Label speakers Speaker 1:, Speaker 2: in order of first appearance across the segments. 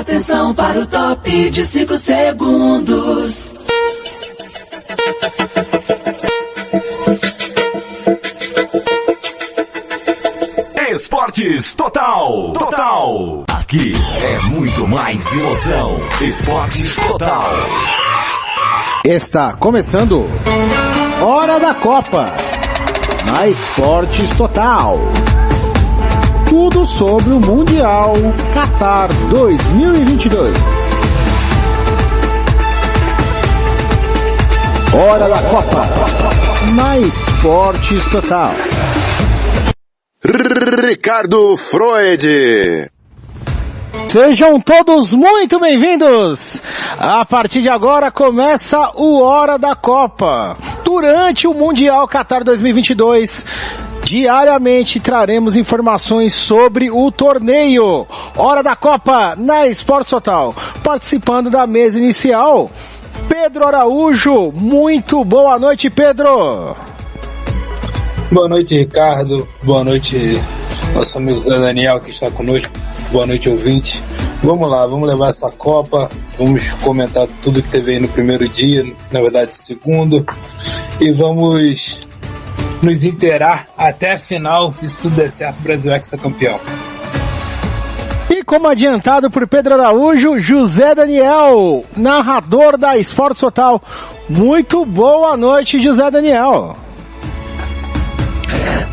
Speaker 1: Atenção para o top de 5 segundos.
Speaker 2: Esportes Total. Aqui é muito mais emoção. Esportes Total.
Speaker 3: Está começando Hora da Copa na Esportes Total. Tudo sobre o Mundial Qatar 2022. Hora da Copa na Esportes Total.
Speaker 4: Ricardo Freud.
Speaker 3: Sejam todos muito bem-vindos! A partir de agora começa o Hora da Copa. Durante o Mundial Qatar 2022, diariamente traremos informações sobre o torneio. Hora da Copa na Esportes Total. Participando da mesa inicial, Pedro Araújo. Muito boa noite, Pedro!
Speaker 5: Boa noite, Ricardo. Boa noite, nosso amigo Zé Daniel que está conosco. Boa noite, ouvinte. Vamos lá, vamos levar essa Copa, vamos comentar tudo que teve aí no primeiro dia, na verdade segundo, e vamos nos inteirar até a final, e se tudo der certo, o Brasil é campeão.
Speaker 3: E como adiantado por Pedro Araújo, José Daniel, narrador da Esportes Total. Muito boa noite, José Daniel.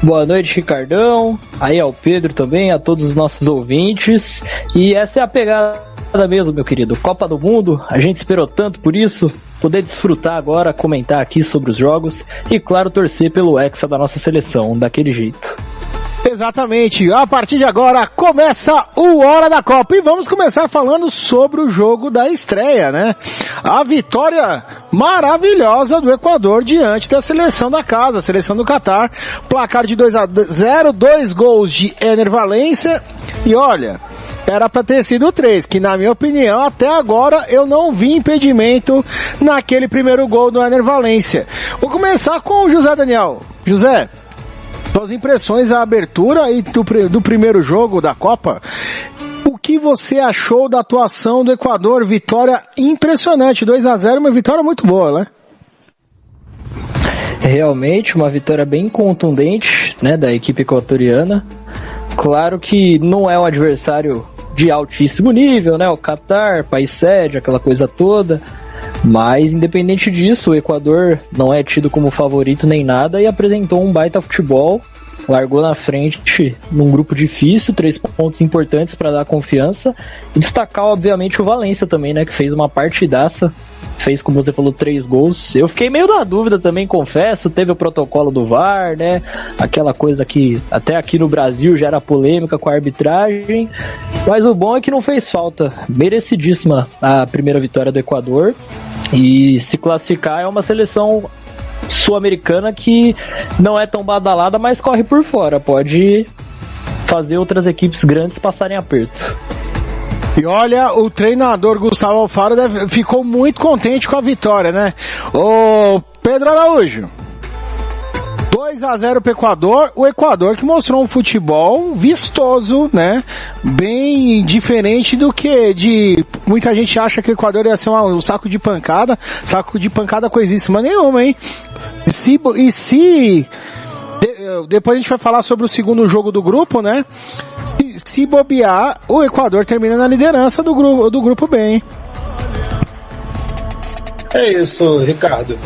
Speaker 6: Boa noite, Ricardão, aí ao Pedro também, a todos os nossos ouvintes, e essa é a pegada mesmo, meu querido, Copa do Mundo, a gente esperou tanto por isso, poder desfrutar agora, comentar aqui sobre os jogos, e claro, torcer pelo hexa da nossa seleção, daquele jeito.
Speaker 3: Exatamente, a partir de agora começa o Hora da Copa e vamos começar falando sobre o jogo da estreia, né? A vitória maravilhosa do Equador diante da seleção da casa, a seleção do Qatar, placar de 2-0, 2 gols de Ener Valencia e olha, era pra ter sido 3, que na minha opinião até agora eu não vi impedimento naquele primeiro gol do Ener Valencia. Vou começar com o José Daniel. José, suas impressões à abertura e do primeiro jogo da Copa, o que você achou da atuação do Equador? Vitória impressionante, 2-0, uma vitória muito boa, né?
Speaker 6: Realmente uma vitória bem contundente, né, da equipe equatoriana. Claro que não é um adversário de altíssimo nível, né, o Qatar, país sede, aquela coisa toda. Mas, independente disso, o Equador não é tido como favorito nem nada e apresentou um baita futebol, largou na frente num grupo difícil, 3 pontos importantes para dar confiança e destacar, obviamente, o Valencia também, né, que fez uma partidaça, fez, como você falou, 3 gols. Eu fiquei meio na dúvida também, confesso, teve o protocolo do VAR, né, aquela coisa que até aqui no Brasil já era polêmica com a arbitragem, mas o bom é que não fez falta, merecidíssima a primeira vitória do Equador. E se classificar é uma seleção sul-americana que não é tão badalada, mas corre por fora, pode fazer outras equipes grandes passarem aperto.
Speaker 3: E olha, o treinador Gustavo Alfaro ficou muito contente com a vitória, né? Ô Pedro Araújo, 2-0 pro Equador, o Equador que mostrou um futebol vistoso, né? Bem diferente do que muita gente acha que o Equador ia ser um saco de pancada coisíssima nenhuma, hein? Depois a gente vai falar sobre o segundo jogo do grupo, né? Se bobear, o Equador termina na liderança do grupo B, hein?
Speaker 5: É isso, Ricardo.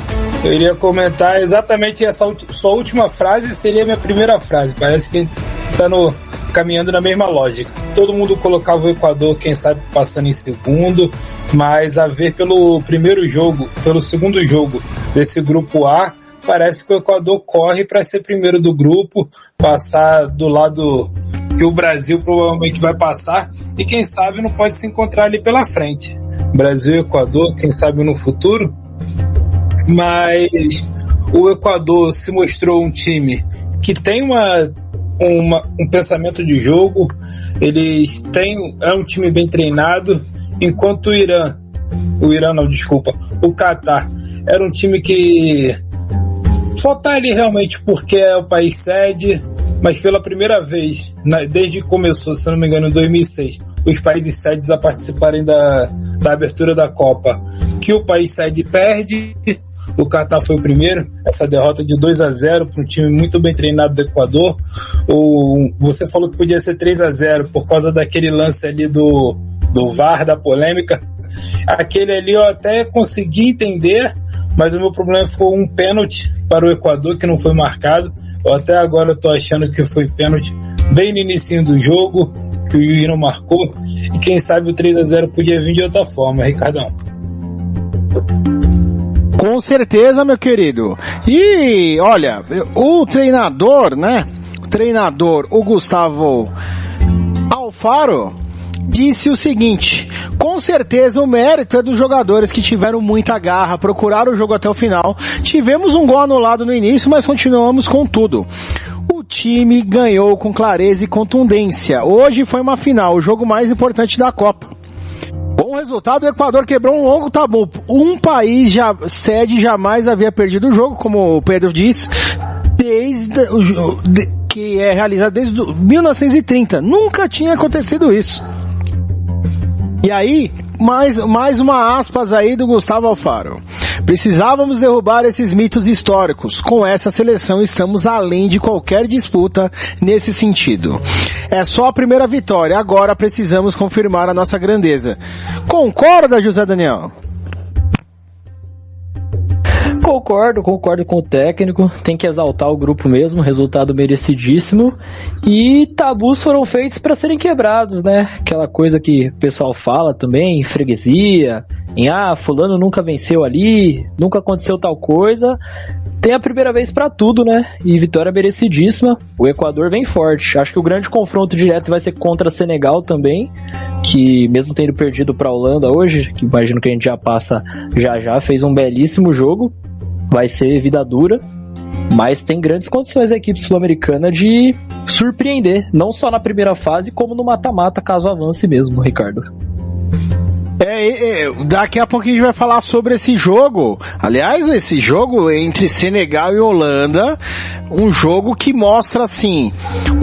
Speaker 5: Eu iria comentar exatamente essa sua última frase, seria a minha primeira frase. Parece que está caminhando na mesma lógica. Todo mundo colocava o Equador, quem sabe, passando em segundo, mas a ver pelo segundo jogo desse grupo A, parece que o Equador corre para ser primeiro do grupo, passar do lado que o Brasil provavelmente vai passar, e quem sabe não pode se encontrar ali pela frente. Brasil e Equador, quem sabe no futuro, mas o Equador se mostrou um time que tem um pensamento de jogo, é um time bem treinado, enquanto o Qatar era um time que só tá ali realmente porque é o país sede, mas pela primeira vez, desde que começou, se não me engano, em 2006, os países sedes a participarem da abertura da Copa, que o país sede perde. O Catar foi o primeiro, essa derrota de 2-0 para um time muito bem treinado do Equador. Você falou que podia ser 3-0 por causa daquele lance ali do VAR, da polêmica. Aquele ali eu até consegui entender, mas o meu problema foi um pênalti para o Equador que não foi marcado. Eu até agora estou achando que foi pênalti bem no início do jogo, que o juiz não marcou, e quem sabe o 3-0 podia vir de outra forma, Ricardão.
Speaker 3: Com certeza, meu querido. E, olha, o treinador, né? O Gustavo Alfaro disse o seguinte: com certeza o mérito é dos jogadores que tiveram muita garra, procuraram o jogo até o final. Tivemos um gol anulado no início, mas continuamos com tudo. O time ganhou com clareza e contundência. Hoje foi uma final, o jogo mais importante da Copa. Com o resultado, o Equador quebrou um longo tabu. Um país sede jamais havia perdido o jogo, como o Pedro disse, que é realizado desde 1930. Nunca tinha acontecido isso. E aí, mais uma aspas aí do Gustavo Alfaro. Precisávamos derrubar esses mitos históricos. Com essa seleção estamos além de qualquer disputa nesse sentido. É só a primeira vitória, agora precisamos confirmar a nossa grandeza. Concorda, José Daniel?
Speaker 6: Concordo com o técnico, tem que exaltar o grupo mesmo, resultado merecidíssimo, e tabus foram feitos para serem quebrados, né? Aquela coisa que o pessoal fala também, freguesia, fulano nunca venceu ali, nunca aconteceu tal coisa. Tem a primeira vez para tudo, né? E vitória merecidíssima, o Equador vem forte. Acho que o grande confronto direto vai ser contra Senegal também, que mesmo tendo perdido para a Holanda hoje, que imagino que a gente já passa já, fez um belíssimo jogo, vai ser vida dura, mas tem grandes condições a equipe sul-americana de surpreender, não só na primeira fase, como no mata-mata, caso avance mesmo, Ricardo.
Speaker 3: Daqui a pouco a gente vai falar sobre esse jogo. Aliás, esse jogo entre Senegal e Holanda, um jogo que mostra assim,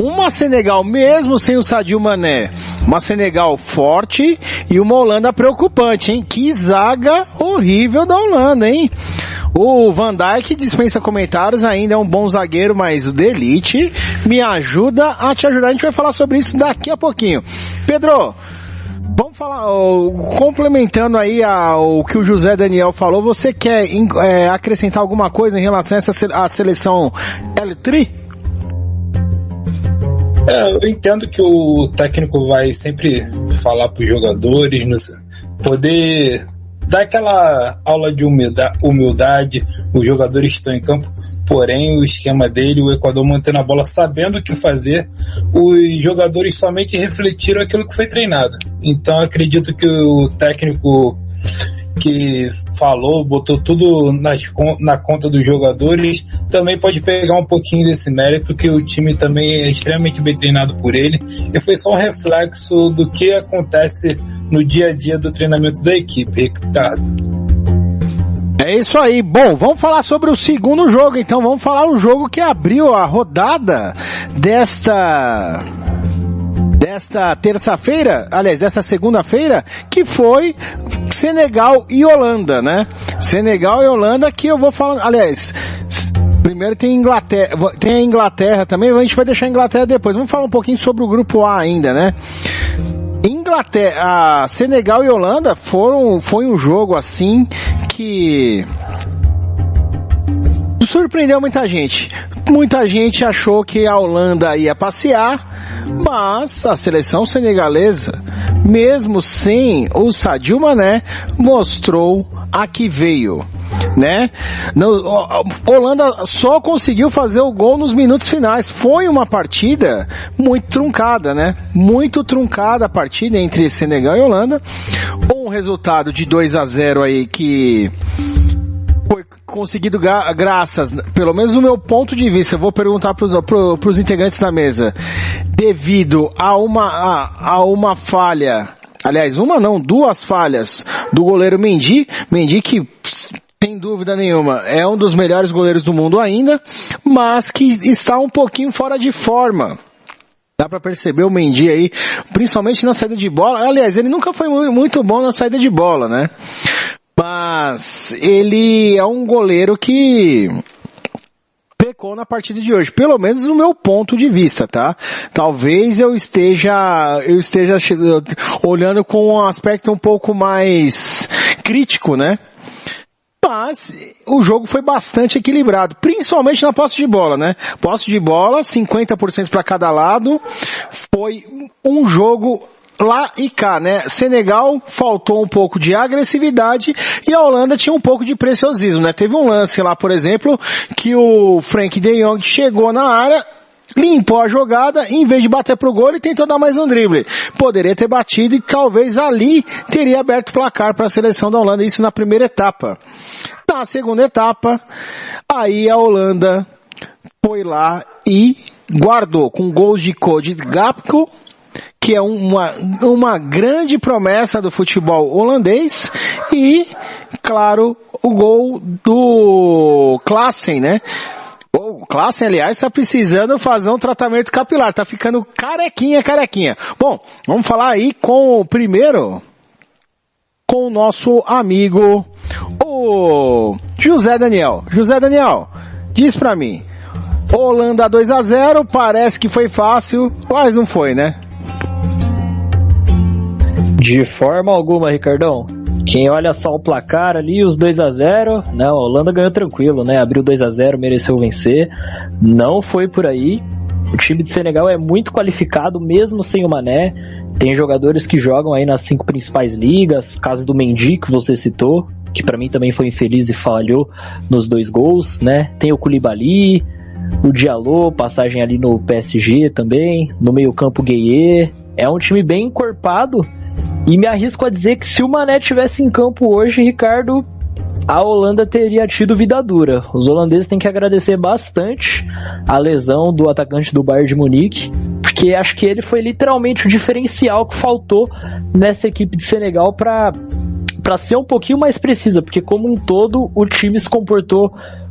Speaker 3: uma Senegal mesmo sem o Sadio Mané, uma Senegal forte e uma Holanda preocupante, hein? Que zaga horrível da Holanda, hein? O Van Dijk dispensa comentários, ainda é um bom zagueiro, mas o de elite me ajuda a te ajudar. A gente vai falar sobre isso daqui a pouquinho. Pedro, vamos falar, complementando aí o que o José Daniel falou, você quer acrescentar alguma coisa em relação a essa seleção L3?
Speaker 5: Eu entendo que o técnico vai sempre falar para os jogadores, poder dar aquela aula de humildade, os jogadores estão em campo, porém o esquema dele, o Equador mantendo a bola, sabendo o que fazer, os jogadores somente refletiram aquilo que foi treinado. Então acredito que o técnico que falou, botou tudo na conta dos jogadores, também pode pegar um pouquinho desse mérito, que o time também é extremamente bem treinado por ele, e foi só um reflexo do que acontece no dia a dia do treinamento da equipe, Ricardo.
Speaker 3: É isso aí. Bom, vamos falar sobre o segundo jogo, então. Vamos falar o jogo que abriu a rodada desta terça-feira, aliás, dessa segunda-feira, que foi Senegal e Holanda, né? Senegal e Holanda, que eu vou falar, aliás, primeiro tem a Inglaterra também, a gente vai deixar a Inglaterra depois. Vamos falar um pouquinho sobre o grupo A ainda, né? Senegal e Holanda foi um jogo assim que surpreendeu muita gente. Muita gente achou que a Holanda ia passear, mas a seleção senegalesa, mesmo sem o Sadio Mané, mostrou a que veio, né? Holanda só conseguiu fazer o gol nos minutos finais. Foi uma partida muito truncada, né? Muito truncada a partida entre Senegal e Holanda. Um resultado de 2-0 aí que foi conseguido graças, pelo menos no meu ponto de vista, eu vou perguntar para os integrantes da mesa, devido a uma falha, aliás, duas falhas do goleiro Mendy que Sem dúvida nenhuma, é um dos melhores goleiros do mundo ainda, mas que está um pouquinho fora de forma. Dá pra perceber o Mendy aí, principalmente na saída de bola. Aliás, ele nunca foi muito bom na saída de bola, né? Mas ele é um goleiro que pecou na partida de hoje, pelo menos no meu ponto de vista, tá? Talvez eu esteja olhando com um aspecto um pouco mais crítico, né? Mas o jogo foi bastante equilibrado, principalmente na posse de bola, né? Posse de bola, 50% para cada lado. Foi um jogo lá e cá, né? Senegal faltou um pouco de agressividade e a Holanda tinha um pouco de preciosismo, né? Teve um lance lá, por exemplo, que o Frenkie de Jong chegou na área, limpou a jogada, em vez de bater pro gol, ele tentou dar mais um drible. Poderia ter batido e talvez ali teria aberto o placar para a seleção da Holanda, isso na primeira etapa. Na segunda etapa, aí a Holanda foi lá e guardou com gols de Cody Gakpo, que é uma grande promessa do futebol holandês, e, claro, o gol do Klaassen, né? O Klaassen, aliás, está precisando fazer um tratamento capilar, tá ficando carequinha. Bom, vamos falar aí com o nosso amigo, o José Daniel. José Daniel, diz pra mim, Holanda 2-0, parece que foi fácil, mas não foi, né?
Speaker 6: De forma alguma, Ricardão. Quem olha só o placar ali, os 2-0, né, a Holanda ganhou tranquilo, né, abriu 2-0, mereceu vencer, não foi por aí. O time de Senegal é muito qualificado, mesmo sem o Mané. Tem jogadores que jogam aí nas 5 principais ligas, caso do Mendy, que você citou, que pra mim também foi infeliz e falhou nos 2 gols, né. Tem o Koulibaly, o Diallo, passagem ali no PSG também, no meio campo Gueye. É um time bem encorpado. E me arrisco a dizer que se o Mané tivesse em campo hoje, Ricardo, a Holanda teria tido vida dura. Os holandeses têm que agradecer bastante a lesão do atacante do Bayern de Munique, porque acho que ele foi literalmente o diferencial que faltou nessa equipe de Senegal para ser um pouquinho mais precisa, porque como um todo o time se comportou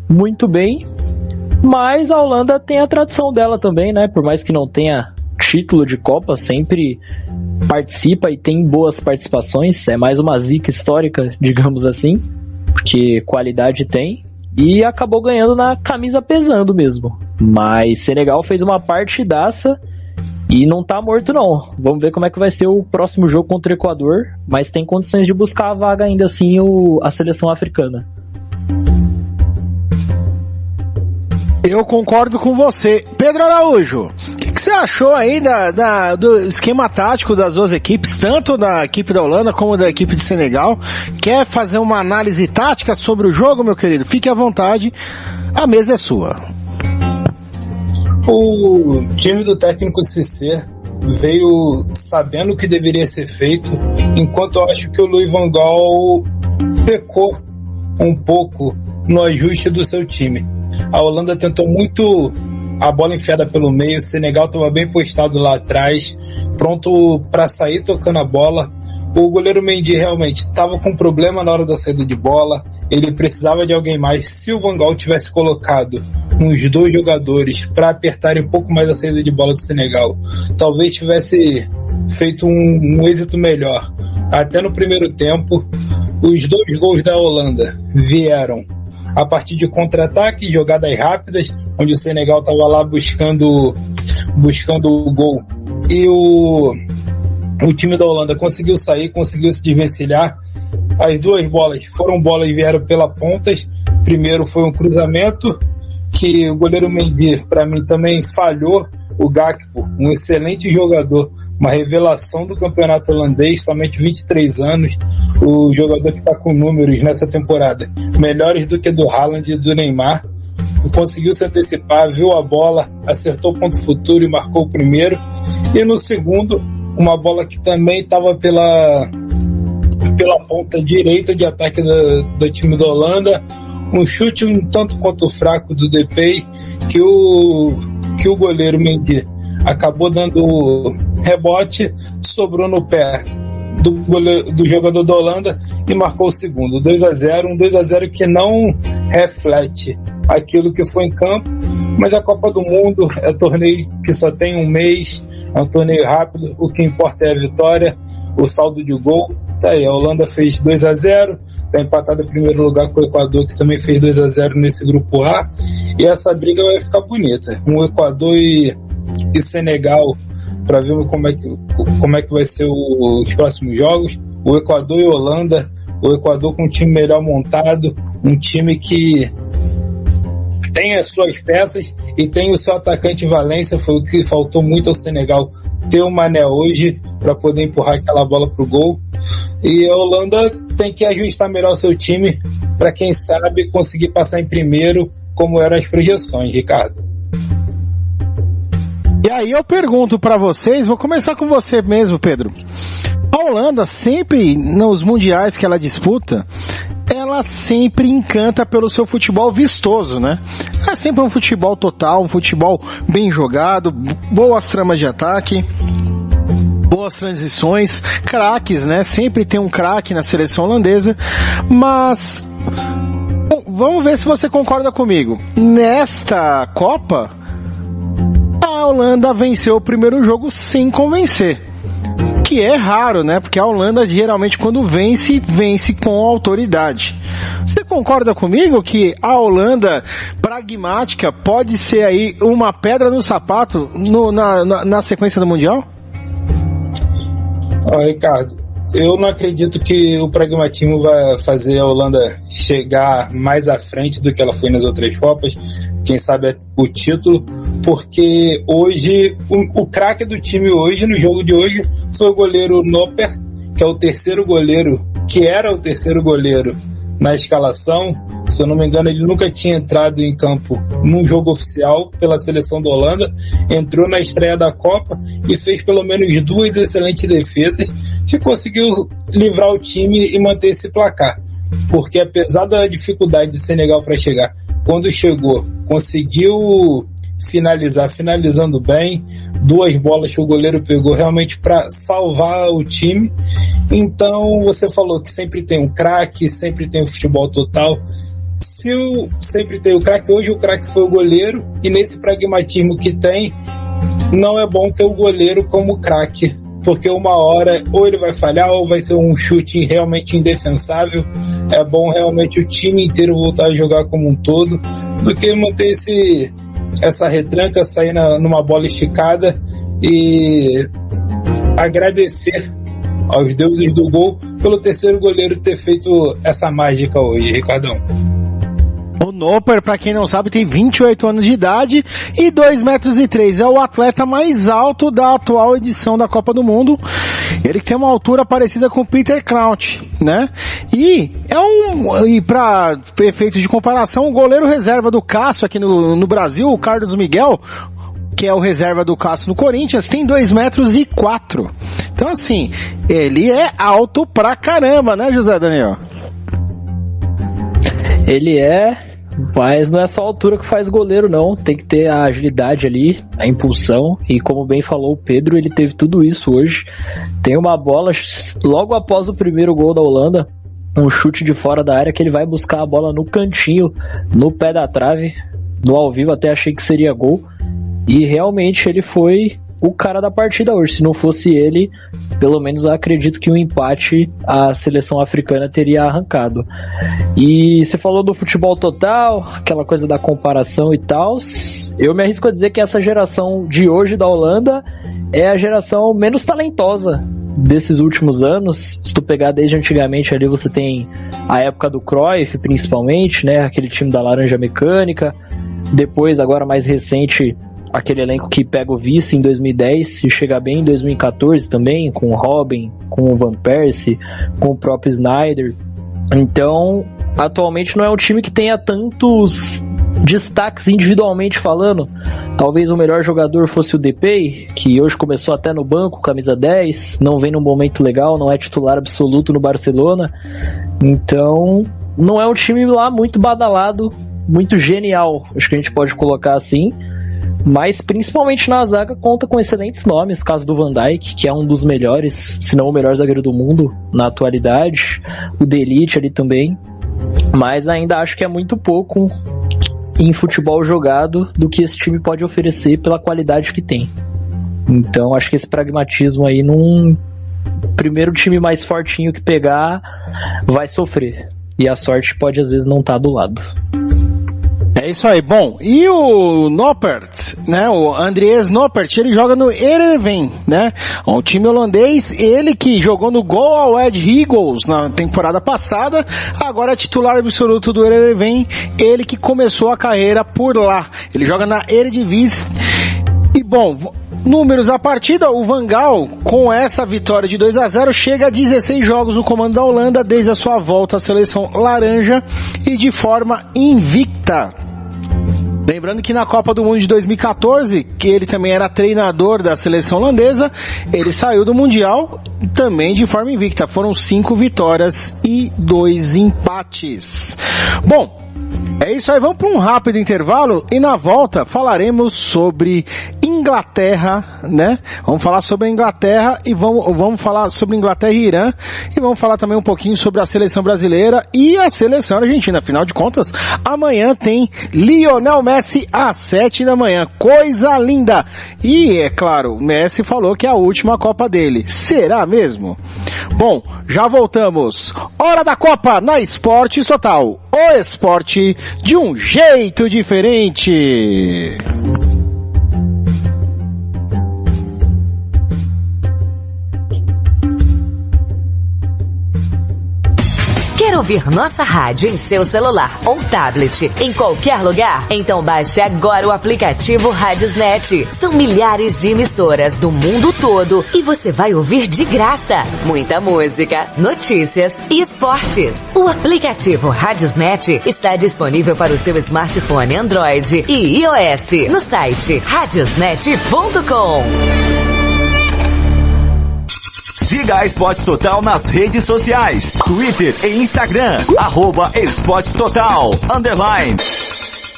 Speaker 6: muito bem, mas a Holanda tem a tradição dela também, né? Por mais que não tenha título de Copa, sempre participa e tem boas participações, é mais uma zica histórica, digamos assim, porque qualidade tem, e acabou ganhando na camisa pesando mesmo. Mas Senegal fez uma partidaça e não tá morto não. Vamos ver como é que vai ser o próximo jogo contra o Equador, mas tem condições de buscar a vaga ainda assim a seleção africana.
Speaker 3: Eu concordo com você. Pedro Araújo, o que você achou aí do esquema tático das duas equipes, tanto da equipe da Holanda como da equipe de Senegal? Quer fazer uma análise tática sobre o jogo, meu querido? Fique à vontade, a mesa é sua.
Speaker 5: O time do técnico Cissé veio sabendo o que deveria ser feito, enquanto eu acho que o Louis van Gaal pecou um pouco no ajuste do seu time. A Holanda tentou muito a bola enfiada pelo meio, o Senegal estava bem postado lá atrás, pronto para sair tocando a bola. O goleiro Mendy realmente estava com problema na hora da saída de bola, ele precisava de alguém mais. Se o Van Gaal tivesse colocado uns 2 jogadores para apertarem um pouco mais a saída de bola do Senegal, talvez tivesse feito um êxito melhor. Até no primeiro tempo, os 2 gols da Holanda vieram a partir de contra-ataque, jogadas rápidas, onde o Senegal estava lá buscando o gol. E o time da Holanda conseguiu sair, conseguiu se desvencilhar. As 2 bolas foram bolas que vieram pela pontas. Primeiro foi um cruzamento, que o goleiro Mendy, para mim, também falhou. O Gakpo, um excelente jogador, uma revelação do campeonato holandês, somente 23 anos, o jogador que está com números nessa temporada melhores do que do Haaland e do Neymar, conseguiu se antecipar, viu a bola, acertou o ponto futuro e marcou o primeiro. E no segundo, uma bola que também estava pela ponta direita de ataque do time da Holanda, um chute um tanto quanto fraco do Depay, que o goleiro Mendy acabou dando rebote, sobrou no pé do jogador da Holanda e marcou o segundo, 2-0, um 2-0 que não reflete aquilo que foi em campo, mas a Copa do Mundo é torneio que só tem um mês, é um torneio rápido, o que importa é a vitória, o saldo de gol. Tá aí, a Holanda fez 2-0, está empatado em primeiro lugar com o Equador, que também fez 2-0 nesse grupo A, e essa briga vai ficar bonita, um Equador e Senegal, para ver como é que vai ser os próximos jogos. O Equador e Holanda, o Equador com um time melhor montado, um time que tem as suas peças e tem o seu atacante Valência, foi o que faltou muito ao Senegal ter o Mané hoje para poder empurrar aquela bola pro gol. E a Holanda tem que ajustar melhor o seu time para, quem sabe, conseguir passar em primeiro, como eram as projeções, Ricardo.
Speaker 3: E aí eu pergunto para vocês, vou começar com você mesmo, Pedro. A Holanda sempre, nos mundiais que ela disputa, ela sempre encanta pelo seu futebol vistoso, né? É sempre um futebol total, um futebol bem jogado, boas tramas de ataque, boas transições, craques, né? Sempre tem um craque na seleção holandesa, mas vamos ver se você concorda comigo. Nesta Copa, a Holanda venceu o primeiro jogo sem convencer, que é raro, né? Porque a Holanda geralmente quando vence com autoridade. Você concorda comigo que a Holanda pragmática pode ser aí uma pedra no sapato na sequência do Mundial?
Speaker 5: Ricardo, eu não acredito que o pragmatismo vai fazer a Holanda chegar mais à frente do que ela foi nas outras Copas, quem sabe o título, porque hoje, o craque do time hoje, no jogo de hoje, foi o goleiro Noper, que é o terceiro goleiro, que era o terceiro goleiro na escalação. Se eu não me engano, ele nunca tinha entrado em campo num jogo oficial pela seleção da Holanda, entrou na estreia da Copa e fez pelo menos 2 excelentes defesas, que conseguiu livrar o time e manter esse placar. Porque apesar da dificuldade de Senegal para chegar, quando chegou, conseguiu finalizando bem, 2 bolas que o goleiro pegou realmente para salvar o time. Então você falou que sempre tem um craque, sempre tem o futebol total. Sempre tem o craque, hoje o craque foi o goleiro, e nesse pragmatismo que tem, não é bom ter o goleiro como craque, porque uma hora ou ele vai falhar ou vai ser um chute realmente indefensável. É bom realmente o time inteiro voltar a jogar como um todo, do que manter essa retranca, sair numa bola esticada, e agradecer aos deuses do gol pelo terceiro goleiro ter feito essa mágica hoje, Ricardão.
Speaker 3: O Noper, pra quem não sabe, tem 28 anos de idade e 2,3 metros. É o atleta mais alto da atual edição da Copa do Mundo. Ele tem uma altura parecida com o Peter Crouch, né? E pra efeito de comparação, o goleiro reserva do Cássio aqui no Brasil, o Carlos Miguel, que é o reserva do Cássio no Corinthians, tem 2,4 metros. Então assim, ele é alto pra caramba, né, José Daniel?
Speaker 6: Ele mas não é só a altura que faz goleiro, não. Tem que ter a agilidade ali, a impulsão, e como bem falou o Pedro, ele teve tudo isso hoje. Tem uma bola logo após o primeiro gol da Holanda, um chute de fora da área, que ele vai buscar a bola no cantinho, no pé da trave. No ao vivo até achei que seria gol, e realmente ele foi o cara da partida hoje. Se não fosse ele, pelo menos eu acredito que um empate a seleção africana teria arrancado. E você falou do futebol total, aquela coisa da comparação e tal. Eu me arrisco a dizer que essa geração de hoje da Holanda é a geração menos talentosa desses últimos anos. Se tu pegar desde antigamente ali, você tem a época do Cruyff, principalmente, né? Aquele time da Laranja Mecânica. Depois, agora mais recente, aquele elenco que pega o vice em 2010 e chega bem em 2014 também, com o Robin, com o Van Persie, com o próprio Sneijder. Então, atualmente não é um time que tenha tantos destaques individualmente falando. Talvez o melhor jogador fosse o Depay, que hoje começou até no banco, camisa 10, não vem num momento legal, não é titular absoluto no Barcelona. Então, não é um time lá muito badalado, muito genial, acho que a gente pode colocar assim. Mas principalmente na zaga conta com excelentes nomes, caso do Van Dijk, que é um dos melhores, se não o melhor zagueiro do mundo na atualidade, o De Ligt ali também, mas ainda acho que é muito pouco em futebol jogado do que esse time pode oferecer pela qualidade que tem. Então acho que esse pragmatismo aí, num primeiro time mais fortinho que pegar, vai sofrer, e a sorte pode às vezes não estar do lado.
Speaker 3: É isso aí. Bom, e o Noppert, né, o Andries Noppert, ele joga no Heerenveen, né, um time holandês, ele que jogou no Go Ahead Eagles na temporada passada, agora é titular absoluto do Heerenveen, ele que começou a carreira por lá, ele joga na Eredivisie. E bom, números da partida, o Van Gaal, com essa vitória de 2-0, chega a 16 jogos no comando da Holanda desde a sua volta à seleção laranja e de forma invicta. Lembrando que na Copa do Mundo de 2014, que ele também era treinador da seleção holandesa, ele saiu do Mundial também de forma invicta. Foram 5 vitórias e 2 empates. Bom, é isso aí, vamos para um rápido intervalo e na volta falaremos sobre Inglaterra, né? Vamos falar sobre a Inglaterra e vamos falar sobre Inglaterra e Irã e vamos falar também um pouquinho sobre a seleção brasileira e a seleção argentina. Afinal de contas, amanhã tem Lionel Messi às 7 da manhã. Coisa linda! E, é claro, o Messi falou que é a última Copa dele. Será mesmo? Bom, já voltamos. Hora da Copa na Esportes Total. O esporte de um jeito diferente.
Speaker 7: Quer ouvir nossa rádio em seu celular ou tablet, em qualquer lugar? Então baixe agora o aplicativo Radiosnet. São milhares de emissoras do mundo todo e você vai ouvir de graça muita música, notícias e esportes. O aplicativo Radiosnet está disponível para o seu smartphone Android e iOS no site radiosnet.com.
Speaker 2: Siga a Esporte Total nas redes sociais, Twitter e Instagram, @EsporteTotal_.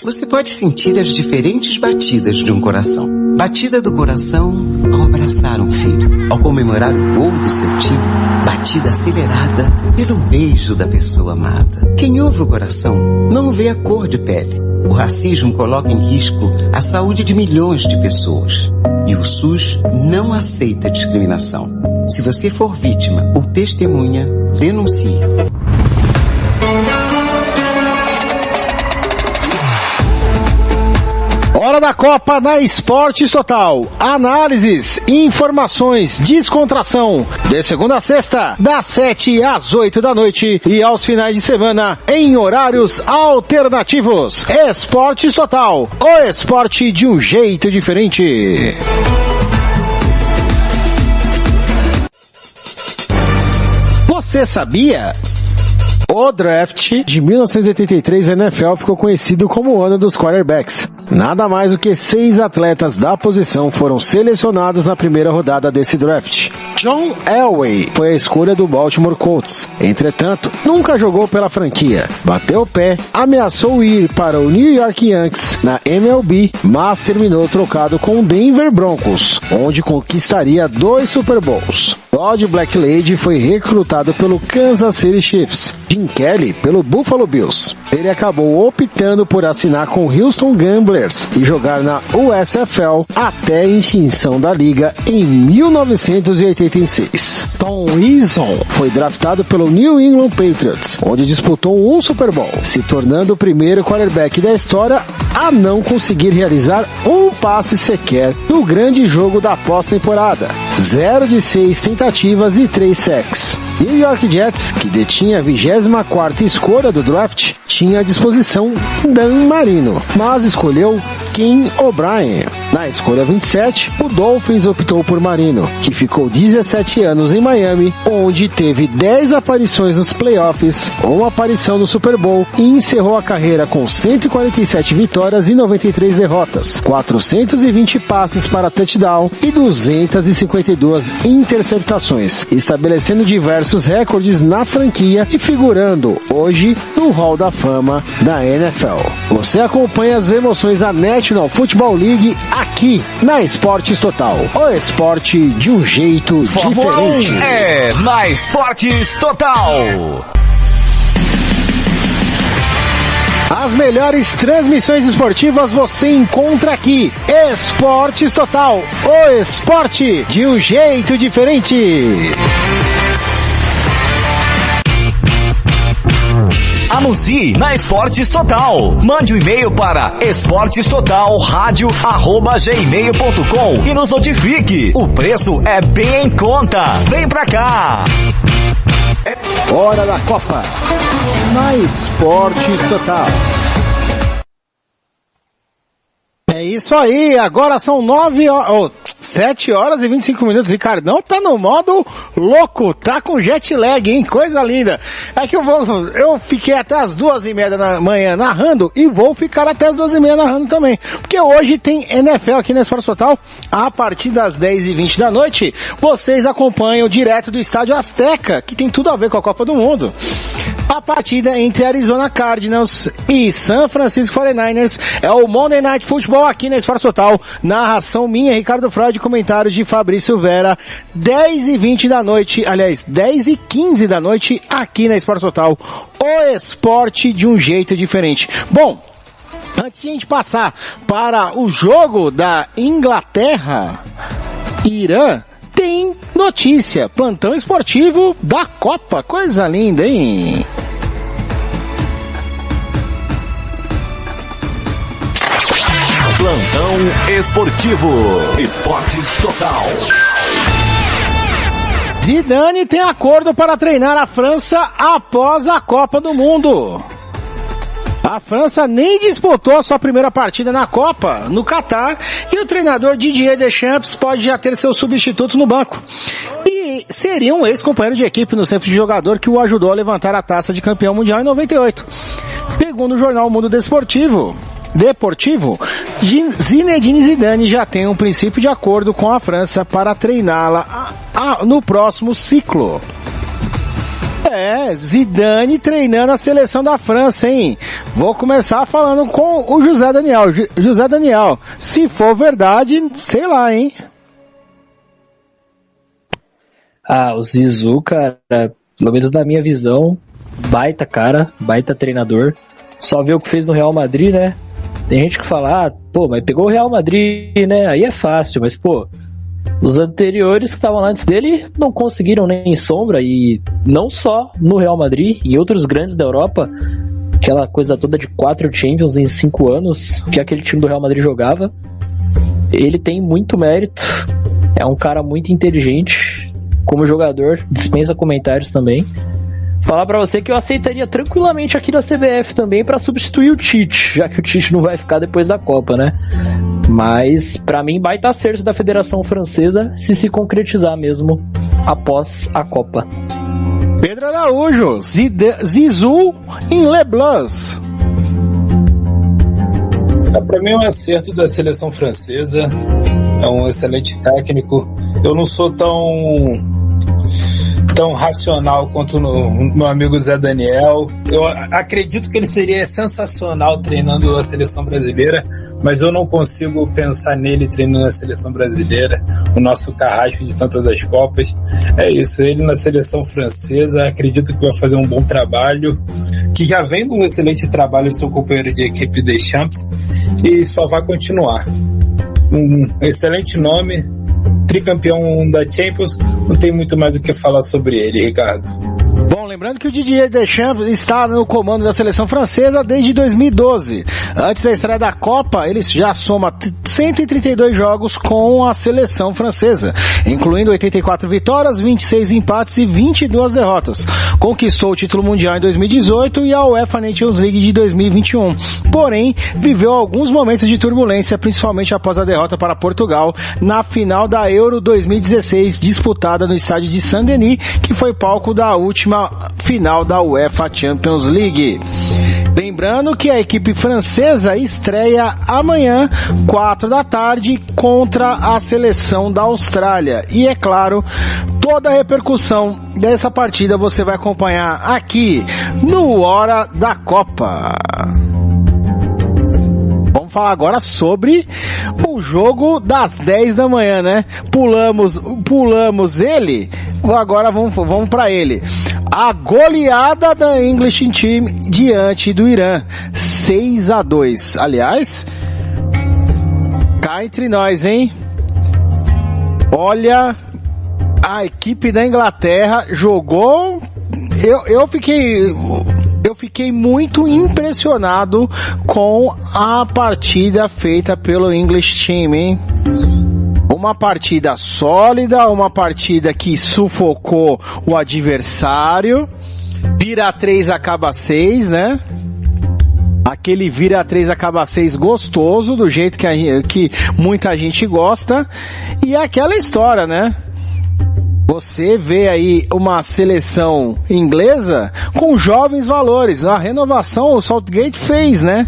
Speaker 8: Você pode sentir as diferentes batidas de um coração. Batida do coração ao abraçar um filho, ao comemorar o gol do seu time. Batida acelerada pelo beijo da pessoa amada. Quem ouve o coração não vê a cor de pele. O racismo coloca em risco a saúde de milhões de pessoas. E o SUS não aceita discriminação. Se você for vítima ou testemunha, denuncie.
Speaker 3: Hora da Copa na Esportes Total. Análises, informações, descontração. De segunda a sexta, das 7 às 8 da noite e aos finais de semana em horários alternativos. Esportes Total. O esporte de um jeito diferente. Você sabia? O draft de 1983 da NFL ficou conhecido como o ano dos quarterbacks. Nada mais do que 6 atletas da posição foram selecionados na primeira rodada desse draft. John Elway foi a escolha do Baltimore Colts. Entretanto, nunca jogou pela franquia. Bateu o pé, ameaçou ir para o New York Yankees na MLB, mas terminou trocado com o Denver Broncos, onde conquistaria 2 Super Bowls. Todd Blackledge foi recrutado pelo Kansas City Chiefs. Jim Kelly pelo Buffalo Bills. Ele acabou optando por assinar com o Houston Gamblers e jogar na USFL até a extinção da liga em 1986. Tom Wilson foi draftado pelo New England Patriots, onde disputou um Super Bowl, se tornando o primeiro quarterback da história a não conseguir realizar um passe sequer no grande jogo da pós-temporada. 0 de 6 tentativas e 3 sacks. New York Jets, que detinha a 24ª escolha do draft, tinha à disposição Dan Marino, mas escolheu Ken O'Brien. Na escolha 27, o Dolphins optou por Marino, que ficou 17 anos em Miami, onde teve 10 aparições nos playoffs, uma aparição no Super Bowl e encerrou a carreira com 147 vitórias e 93 derrotas, 420 passes para touchdown e 252 interceptações, estabelecendo diversos recordes na franquia e figurando hoje no Hall da Fama da NFL. Você acompanha as emoções da NET International Football League aqui na Esportes Total. O esporte de um jeito
Speaker 2: Fórmula
Speaker 3: diferente.
Speaker 2: 1 é na Esportes Total.
Speaker 3: As melhores transmissões esportivas você encontra aqui. Esportes Total, o esporte de um jeito diferente.
Speaker 2: Anuncie na Esportes Total. Mande um e-mail para esportestotalradio@gmail.com e nos notifique. O preço é bem em conta. Vem pra cá.
Speaker 3: Hora da Copa na Esportes Total. É isso aí, agora são 7 horas e 25 minutos. Ricardão tá no modo louco, tá com jet lag, hein? Coisa linda. É que eu fiquei até as 2:30 da manhã narrando e vou ficar até as 2:30 narrando também. Porque hoje tem NFL aqui na Esporte Total. A partir das 10h20 da noite, vocês acompanham direto do Estádio Azteca, que tem tudo a ver com a Copa do Mundo. A partida entre Arizona Cardinals e San Francisco 49ers é o Monday Night Football aqui na Esporte Total. Narração minha, Ricardo Freud, comentários de Fabrício Vera. 10h20 da noite, aliás, 10h15 da noite aqui na Esporte Total. O esporte de um jeito diferente. Bom, antes de a gente passar para o jogo da Inglaterra-Irã, tem notícia, plantão esportivo da Copa, coisa linda, hein?
Speaker 2: Plantão esportivo. Esportes Total.
Speaker 3: Zidane tem acordo para treinar a França após a Copa do Mundo. A França nem disputou a sua primeira partida na Copa, no Catar, e o treinador Didier Deschamps pode já ter seu substituto no banco. E seria um ex-companheiro de equipe no centro de jogador que o ajudou a levantar a taça de campeão mundial em 98. Segundo o jornal Mundo Deportivo, Zinedine Zidane já tem um princípio de acordo com a França para treiná-la no próximo ciclo. Zidane treinando a seleção da França, hein? Vou começar falando com o José Daniel. José Daniel, se for verdade, sei lá, hein?
Speaker 6: O Zizou, cara, pelo menos na minha visão, baita cara, baita treinador. Só vê o que fez no Real Madrid, né? Tem gente que fala, mas pegou o Real Madrid, né? Aí é fácil, mas os anteriores que estavam antes dele não conseguiram nem sombra, e não só no Real Madrid, em outros grandes da Europa, aquela coisa toda de 4 Champions em 5 anos, que aquele time do Real Madrid jogava. Ele tem muito mérito, é um cara muito inteligente, como jogador, dispensa comentários também. Falar pra você que eu aceitaria tranquilamente aqui na CBF também pra substituir o Tite, já que o Tite não vai ficar depois da Copa, né? Mas pra mim baita acerto da Federação Francesa se concretizar mesmo após a Copa.
Speaker 3: Pedro Araújo, Zizou em Le Blues.
Speaker 5: Pra mim é um acerto da seleção francesa, é um excelente técnico. Eu não sou tão racional quanto o meu amigo Zé Daniel. Eu acredito que ele seria sensacional treinando a seleção brasileira, mas eu não consigo pensar nele treinando a seleção brasileira, o nosso carrasco de tantas das Copas. É isso, ele na seleção francesa, acredito que vai fazer um bom trabalho, que já vem de um excelente trabalho do seu companheiro de equipe Deschamps, e só vai continuar. Um excelente nome, tricampeão da Champions, não tem muito mais o que falar sobre ele, Ricardo.
Speaker 3: Bom, lembrando que o Didier Deschamps está no comando da seleção francesa desde 2012. Antes da estreia da Copa, ele já soma 132 jogos com a seleção francesa, incluindo 84 vitórias, 26 empates e 22 derrotas. Conquistou o título mundial em 2018 e a UEFA Nations League de 2021. Porém, viveu alguns momentos de turbulência, principalmente após a derrota para Portugal na final da Euro 2016, disputada no estádio de Saint-Denis, que foi palco da última final da UEFA Champions League. Lembrando que a equipe francesa estreia amanhã, 4 da tarde, contra a seleção da Austrália. E é claro, toda a repercussão dessa partida você vai acompanhar aqui no Hora da Copa. vamos falar agora sobre o jogo das 10 da manhã, né? Pulamos ele, agora vamos para ele. A goleada da English Team diante do Irã, 6-2. Aliás, cá entre nós, hein? Olha, a equipe da Inglaterra jogou. Eu fiquei muito impressionado com a partida feita pelo English Team, hein? Uma partida sólida, uma partida que sufocou o adversário. Vira 3, acaba 6, né? Aquele vira 3, acaba 6 gostoso, do jeito que muita gente gosta. E é aquela história, né? Você vê aí uma seleção inglesa com jovens valores. A renovação o Southgate fez, né?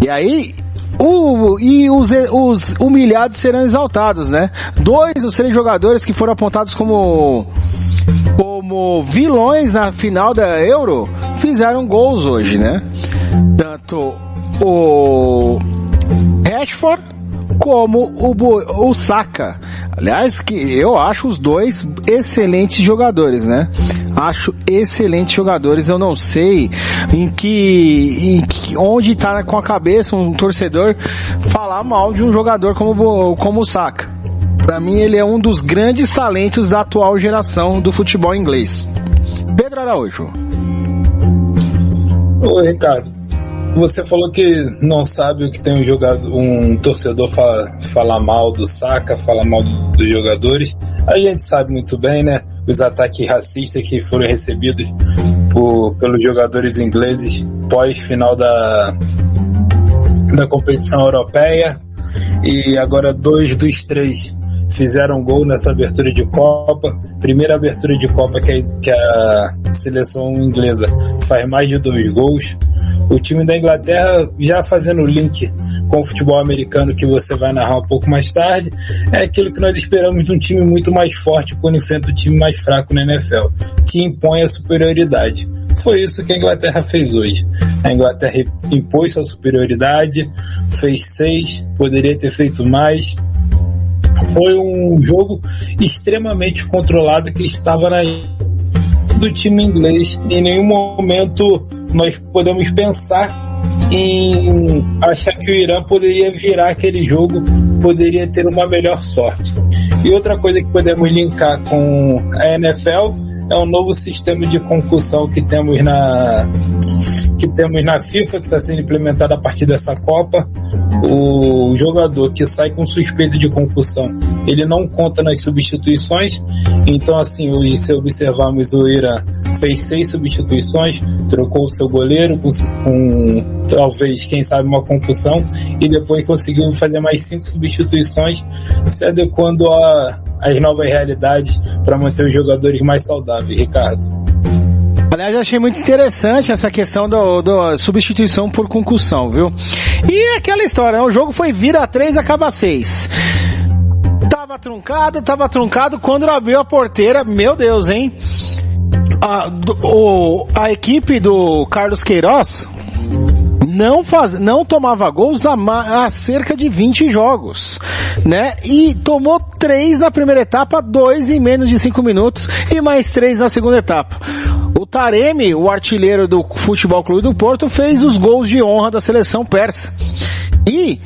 Speaker 3: E aí, os humilhados serão exaltados, né? 2 dos 3 jogadores que foram apontados como vilões na final da Euro fizeram gols hoje, né? Tanto o Rashford como o Saka. Aliás, que eu acho os dois excelentes jogadores, né? Acho excelentes jogadores. Eu não sei onde tá com a cabeça um torcedor falar mal de um jogador como o Saka. Pra mim, ele é um dos grandes talentos da atual geração do futebol inglês. Pedro Araújo.
Speaker 5: Oi, Ricardo. Você falou que não sabe o que tem um torcedor falar mal do Saka, falar mal dos jogadores. A gente sabe muito bem, né? Os ataques racistas que foram recebidos pelos jogadores ingleses pós-final da competição europeia. E agora 2 dos 3 fizeram gol nessa abertura de Copa. Primeira abertura de Copa que a seleção inglesa faz mais de 2 gols. O time da Inglaterra, já fazendo o link com o futebol americano que você vai narrar um pouco mais tarde, é aquilo que nós esperamos de um time muito mais forte quando enfrenta o time mais fraco na NFL, que impõe a superioridade. Foi isso que a Inglaterra fez hoje. A Inglaterra impôs sua superioridade, fez 6, poderia ter feito mais. Foi um jogo extremamente controlado que estava do time inglês. Em nenhum momento nós podemos pensar em achar que o Irã poderia virar aquele jogo, poderia ter uma melhor sorte. E outra coisa que podemos linkar com a NFL é o novo sistema de concussão que temos na FIFA, que está sendo implementado a partir dessa Copa. O jogador que sai com suspeita de concussão, ele não conta nas substituições. Então, assim, se observarmos, o Irã fez 6 substituições, trocou o seu goleiro com talvez, quem sabe, uma concussão, e depois conseguiu fazer mais 5 substituições, se adequando às novas realidades para manter os jogadores mais saudáveis. Ricardo.
Speaker 3: Aliás, eu achei muito interessante essa questão da substituição por concussão, viu? E aquela história, né? O jogo foi vira 3, acaba 6. Tava truncado, quando abriu a porteira, meu Deus, hein? A equipe do Carlos Queiroz não tomava gols há cerca de 20 jogos, né? E tomou 3 na primeira etapa, 2 em menos de 5 minutos e mais 3 na segunda etapa. O Taremi, o artilheiro do Futebol Clube do Porto, fez os gols de honra da seleção persa. E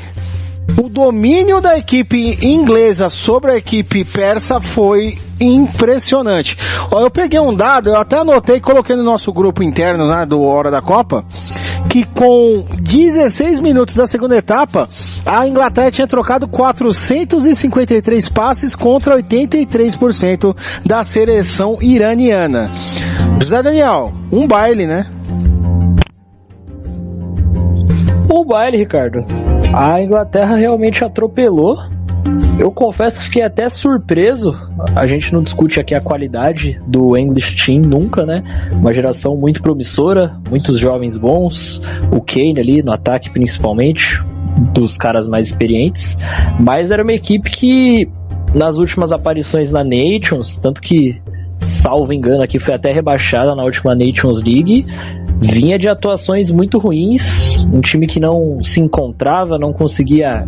Speaker 3: o domínio da equipe inglesa sobre a equipe persa foi impressionante. Eu peguei um dado, eu até anotei e coloquei no nosso grupo interno, né, do Hora da Copa, que com 16 minutos da segunda etapa, a Inglaterra tinha trocado 453 passes contra 83% da seleção iraniana. José Daniel, um baile, né?
Speaker 6: O baile, Ricardo. A Inglaterra realmente atropelou. Eu confesso que fiquei até surpreso. A gente não discute aqui a qualidade do English Team nunca, né? Uma geração muito promissora, muitos jovens bons, o Kane ali no ataque principalmente, dos caras mais experientes. Mas era uma equipe que nas últimas aparições na Nations, tanto que salvo engano aqui, foi até rebaixada na última Nations League, vinha de atuações muito ruins, um time que não se encontrava, não conseguia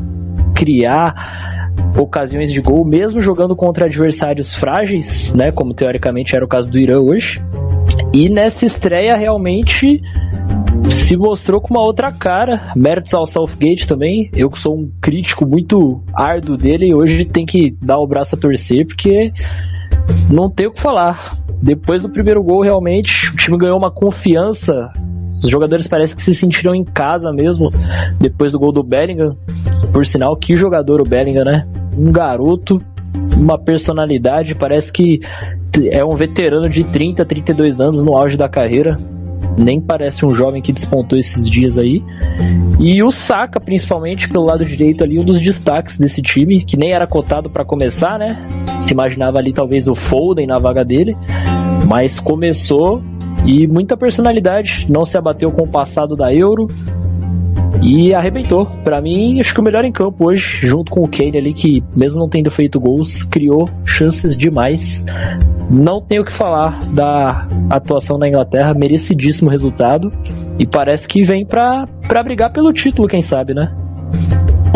Speaker 6: criar ocasiões de gol, mesmo jogando contra adversários frágeis, né, como teoricamente era o caso do Irã hoje. E nessa estreia realmente se mostrou com uma outra cara. Méritos ao Southgate também. Eu que sou um crítico muito árduo dele, hoje tem que dar o braço a torcer, porque não tem o que falar. Depois do primeiro gol, realmente, o time ganhou uma confiança. Os jogadores parecem que se sentiram em casa mesmo, depois do gol do Bellingham. Por sinal, que jogador o Bellingham, né? Um garoto, uma personalidade, parece que é um veterano de 30, 32 anos no auge da carreira. Nem parece um jovem que despontou esses dias aí. E o Saka, principalmente pelo lado direito ali, um dos destaques desse time, que nem era cotado para começar, né? Se imaginava ali talvez o Foden na vaga dele, mas começou e muita personalidade, não se abateu com o passado da Euro e arrebentou. Pra mim, acho que o melhor em campo hoje, junto com o Kane ali, que mesmo não tendo feito gols, criou chances demais. Não tenho o que falar da atuação da Inglaterra, merecidíssimo resultado, e parece que vem pra brigar pelo título, quem sabe, né?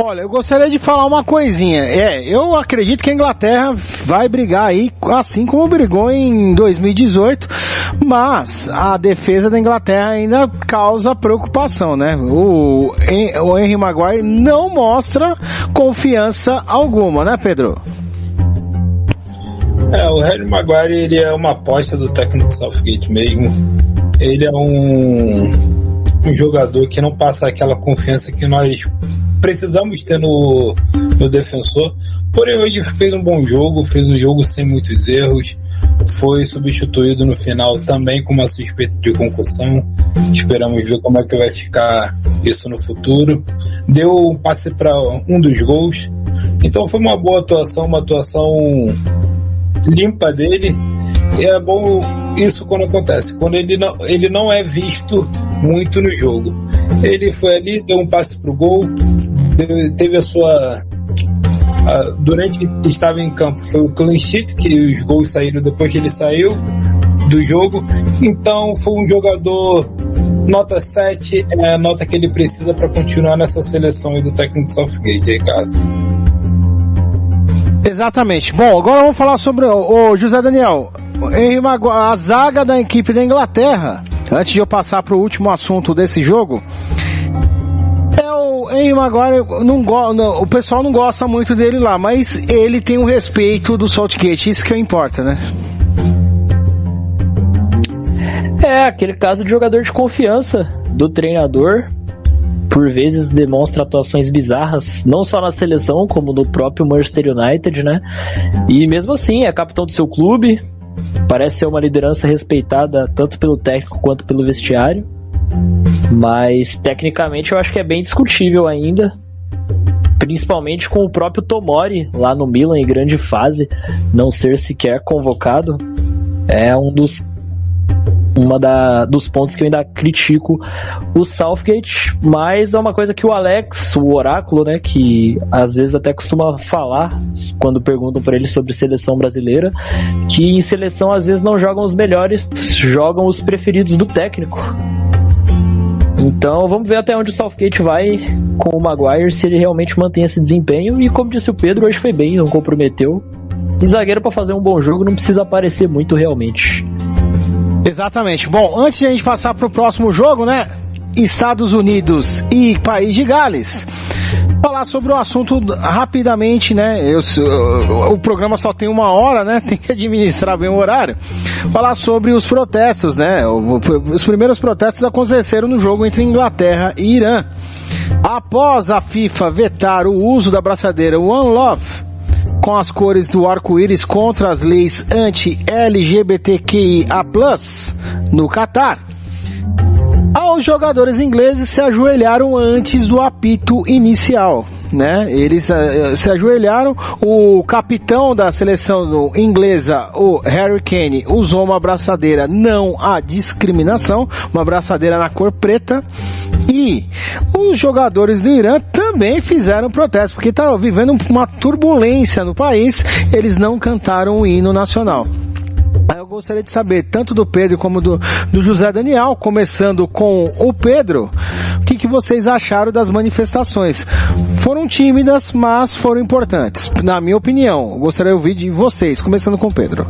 Speaker 3: Olha, eu gostaria de falar uma coisinha. Eu acredito que a Inglaterra vai brigar aí, assim como brigou em 2018, mas a defesa da Inglaterra ainda causa preocupação, né? O Henry Maguire não mostra confiança alguma, né, Pedro?
Speaker 5: O Harry Maguire, ele é uma aposta do técnico Southgate mesmo. Ele é um jogador que não passa aquela confiança que nós precisamos ter no defensor. Porém, hoje fez um bom jogo, fez um jogo sem muitos erros, foi substituído no final também com uma suspeita de concussão. Esperamos ver como é que vai ficar isso no futuro. Deu um passe para um dos gols, então foi uma boa atuação, uma atuação limpa dele. E é bom isso quando acontece, quando ele não é visto muito no jogo. Ele foi ali, deu um passe pro gol, teve a sua... durante que estava em campo, foi o clean sheet, que os gols saíram depois que ele saiu do jogo. Então foi um jogador nota 7, é a nota que ele precisa para continuar nessa seleção aí do técnico Southgate, Ricardo.
Speaker 3: Exatamente. Bom, agora vamos falar sobre o José Daniel. A zaga da equipe da Inglaterra, antes de eu passar para o último assunto desse jogo, o Henry Maguire, o pessoal não gosta muito dele lá, mas ele tem o respeito do Southgate, isso que importa, né?
Speaker 6: É, aquele caso de jogador de confiança do treinador. Por vezes demonstra atuações bizarras, não só na seleção, como no próprio Manchester United, né? E mesmo assim, é capitão do seu clube, parece ser uma liderança respeitada tanto pelo técnico quanto pelo vestiário, mas tecnicamente eu acho que é bem discutível ainda, principalmente com o próprio Tomori lá no Milan em grande fase, não ser sequer convocado. É dos pontos que eu ainda critico o Southgate, mas é uma coisa que o Alex, o oráculo, né, que às vezes até costuma falar quando perguntam para ele sobre seleção brasileira, que em seleção às vezes não jogam os melhores, jogam os preferidos do técnico. Então vamos ver até onde o Southgate vai com o Maguire, se ele realmente mantém esse desempenho. E como disse o Pedro, hoje foi bem, não comprometeu. E zagueiro para fazer um bom jogo não precisa aparecer muito realmente.
Speaker 3: Exatamente. Bom, antes de a gente passar para o próximo jogo, né? Estados Unidos e País de Gales. Falar sobre o assunto rapidamente, né? O programa só tem 1 hora, né? Tem que administrar bem o horário. Falar sobre os protestos, né? Os primeiros protestos aconteceram no jogo entre Inglaterra e Irã. Após a FIFA vetar o uso da braçadeira One Love com as cores do arco-íris contra as leis anti-LGBTQIA+, no Catar, os jogadores ingleses se ajoelharam antes do apito inicial, né? Eles se ajoelharam. O capitão da seleção inglesa, o Harry Kane, usou uma braçadeira não à discriminação, uma braçadeira na cor preta. E os jogadores do Irã também fizeram protesto, porque estavam vivendo uma turbulência no país. Eles não cantaram o hino nacional. gostaria de saber, tanto do Pedro como do José Daniel, começando com o Pedro, o que vocês acharam das manifestações? Foram tímidas, mas foram importantes, na minha opinião. Gostaria de ouvir de vocês, começando com o Pedro.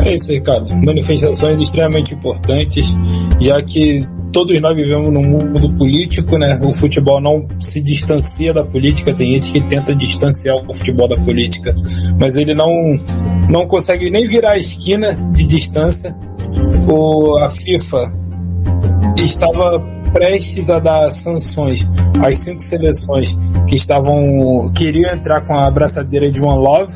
Speaker 5: É isso, Ricardo. Manifestações extremamente importantes, já que todos nós vivemos num mundo político, né? O futebol não se distancia da política, tem gente que tenta distanciar o futebol da política, mas ele não consegue nem virar a esquina de distância. A FIFA estava prestes a dar sanções às 5 seleções que queriam entrar com a abraçadeira de One Love.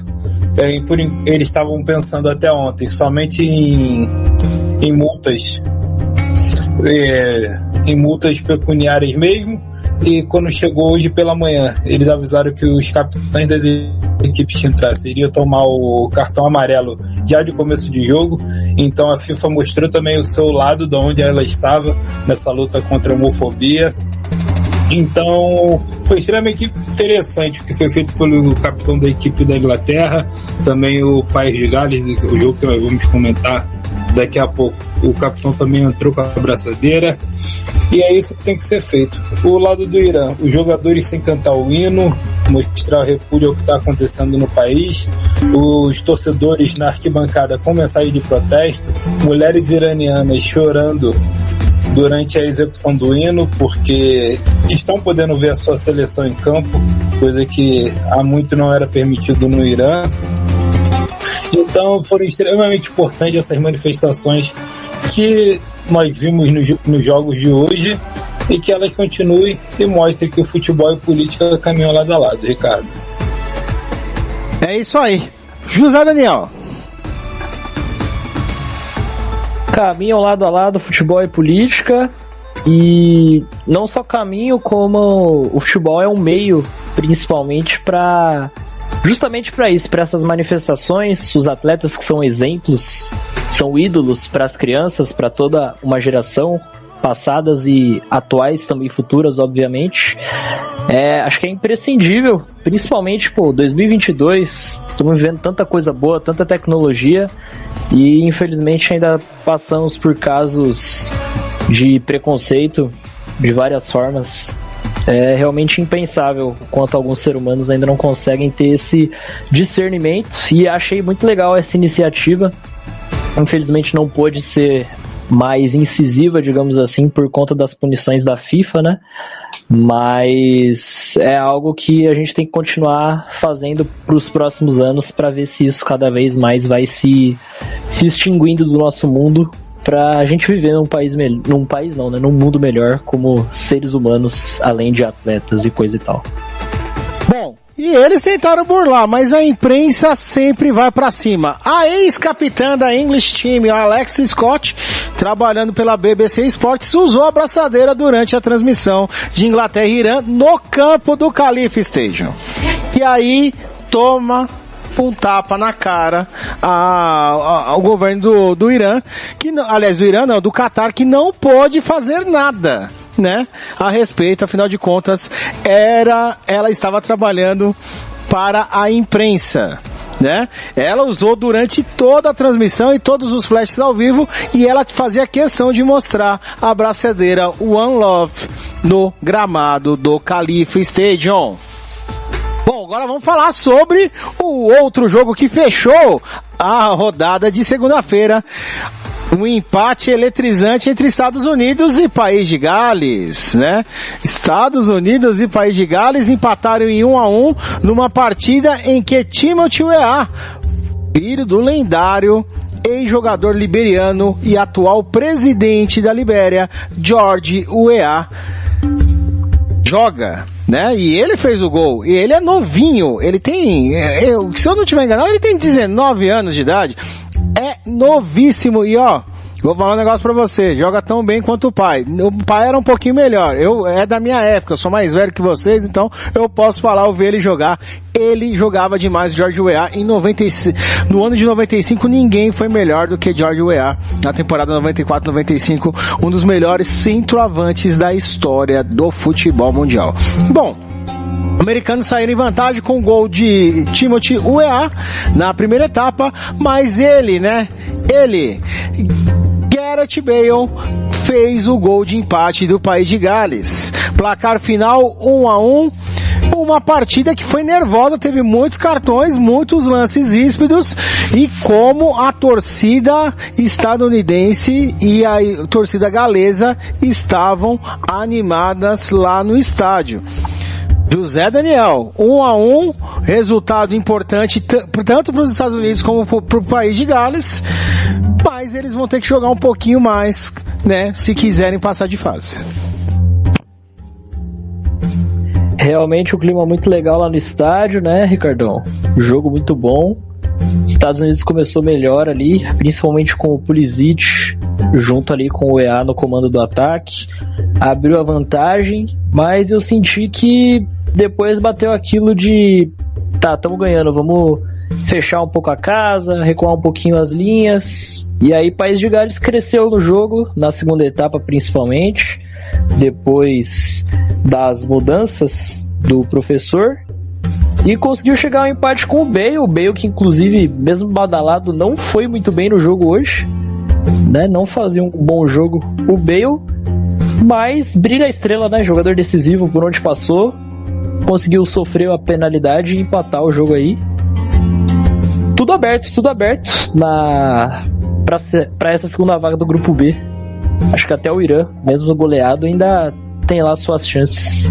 Speaker 5: Eles estavam pensando até ontem somente em multas, em multas pecuniárias mesmo, e quando chegou hoje pela manhã, eles avisaram que os capitães das equipes que entrassem iriam tomar o cartão amarelo já de começo de jogo. Então a FIFA mostrou também o seu lado, de onde ela estava nessa luta contra a homofobia. Então foi extremamente interessante o que foi feito pelo capitão da equipe da Inglaterra, também o País de Gales, o jogo que nós vamos comentar daqui a pouco. O capitão também entrou com a abraçadeira, e é isso que tem que ser feito. O lado do Irã, os jogadores sem cantar o hino, mostrar repúdio ao que está acontecendo no país, os torcedores na arquibancada com mensagem de protesto, mulheres iranianas chorando durante a execução do hino, porque estão podendo ver a sua seleção em campo, coisa que há muito não era permitido no Irã. Então foram extremamente importantes essas manifestações que nós vimos nos jogos de hoje, e que elas continuem e mostrem que o futebol e a política caminham lado a lado, Ricardo.
Speaker 3: É isso aí. José Daniel.
Speaker 6: Caminham lado a lado futebol e política, e não só caminho, como o futebol é um meio principalmente justamente para isso, para essas manifestações. Os atletas que são exemplos, são ídolos para as crianças, para toda uma geração, passadas e atuais, também futuras, obviamente. Acho que é imprescindível, principalmente, 2022, estamos vivendo tanta coisa boa, tanta tecnologia, e infelizmente ainda passamos por casos de preconceito de várias formas. É realmente impensável quanto alguns seres humanos ainda não conseguem ter esse discernimento, e achei muito legal essa iniciativa. Infelizmente não pôde ser mais incisiva, digamos assim, por conta das punições da FIFA, né? Mas é algo que a gente tem que continuar fazendo para os próximos anos, para ver se isso cada vez mais vai se extinguindo do nosso mundo, para a gente viver num mundo melhor como seres humanos, além de atletas e coisa e tal.
Speaker 3: Bom, e eles tentaram burlar, mas a imprensa sempre vai pra cima. A ex-capitã da English Team, a Alex Scott, trabalhando pela BBC Sports, usou a abraçadeira durante a transmissão de Inglaterra e Irã no campo do Khalifa Stadium. E aí, toma um tapa na cara ao governo do Irã, do Catar, que não pôde fazer nada, né, a respeito. Afinal de contas, ela estava trabalhando para a imprensa, né? Ela usou durante toda a transmissão e todos os flashes ao vivo, e ela fazia questão de mostrar a abraçadeira One Love no gramado do Khalifa Stadium. Bom, agora vamos falar sobre o outro jogo que fechou a rodada de segunda-feira. Um empate eletrizante entre Estados Unidos e País de Gales, né? Estados Unidos e País de Gales empataram em 1-1 numa partida em que Timothy Weah, filho do lendário ex-jogador liberiano e atual presidente da Libéria, George Weah, joga, né? E ele fez o gol. E ele é novinho. Ele tem, se eu não estiver enganado, ele tem 19 anos de idade. É novíssimo. E ó, vou falar um negócio pra você. Joga tão bem quanto o pai. O pai era um pouquinho melhor. É da minha época. Eu sou mais velho que vocês, então eu posso falar, eu vi ele jogar. Ele jogava demais, George Weah. No ano de 95, ninguém foi melhor do que George Weah. Na temporada 94-95, um dos melhores centroavantes da história do futebol mundial. Bom, Americanos saíram em vantagem com o gol de Timothy Weah na primeira etapa, mas Gareth Bale fez o gol de empate do País de Gales. Placar final 1-1. Uma partida que foi nervosa, teve muitos cartões, muitos lances ríspidos, e como a torcida estadunidense e a torcida galesa estavam animadas lá no estádio. José Daniel, 1-1, resultado importante tanto para os Estados Unidos como para o País de Gales, mas eles vão ter que jogar um pouquinho mais, né, se quiserem passar de fase.
Speaker 6: Realmente um clima muito legal lá no estádio, né, Ricardão? Jogo muito bom. Os Estados Unidos começou melhor ali, principalmente com o Pulisic, junto ali com o EA no comando do ataque. Abriu a vantagem, mas eu senti que depois bateu aquilo de estamos ganhando, vamos fechar um pouco a casa, recuar um pouquinho as linhas. E aí País de Gales cresceu no jogo, na segunda etapa principalmente, depois das mudanças do professor, e conseguiu chegar ao empate com o Bale que inclusive, mesmo badalado, não foi muito bem no jogo hoje, né? Não fazia um bom jogo o Bale, mas brilha a estrela, né? Jogador decisivo por onde passou, conseguiu sofrer a penalidade e empatar o jogo aí. Tudo aberto para essa segunda vaga do grupo B. Acho que até o Irã, mesmo goleado, ainda tem lá suas chances.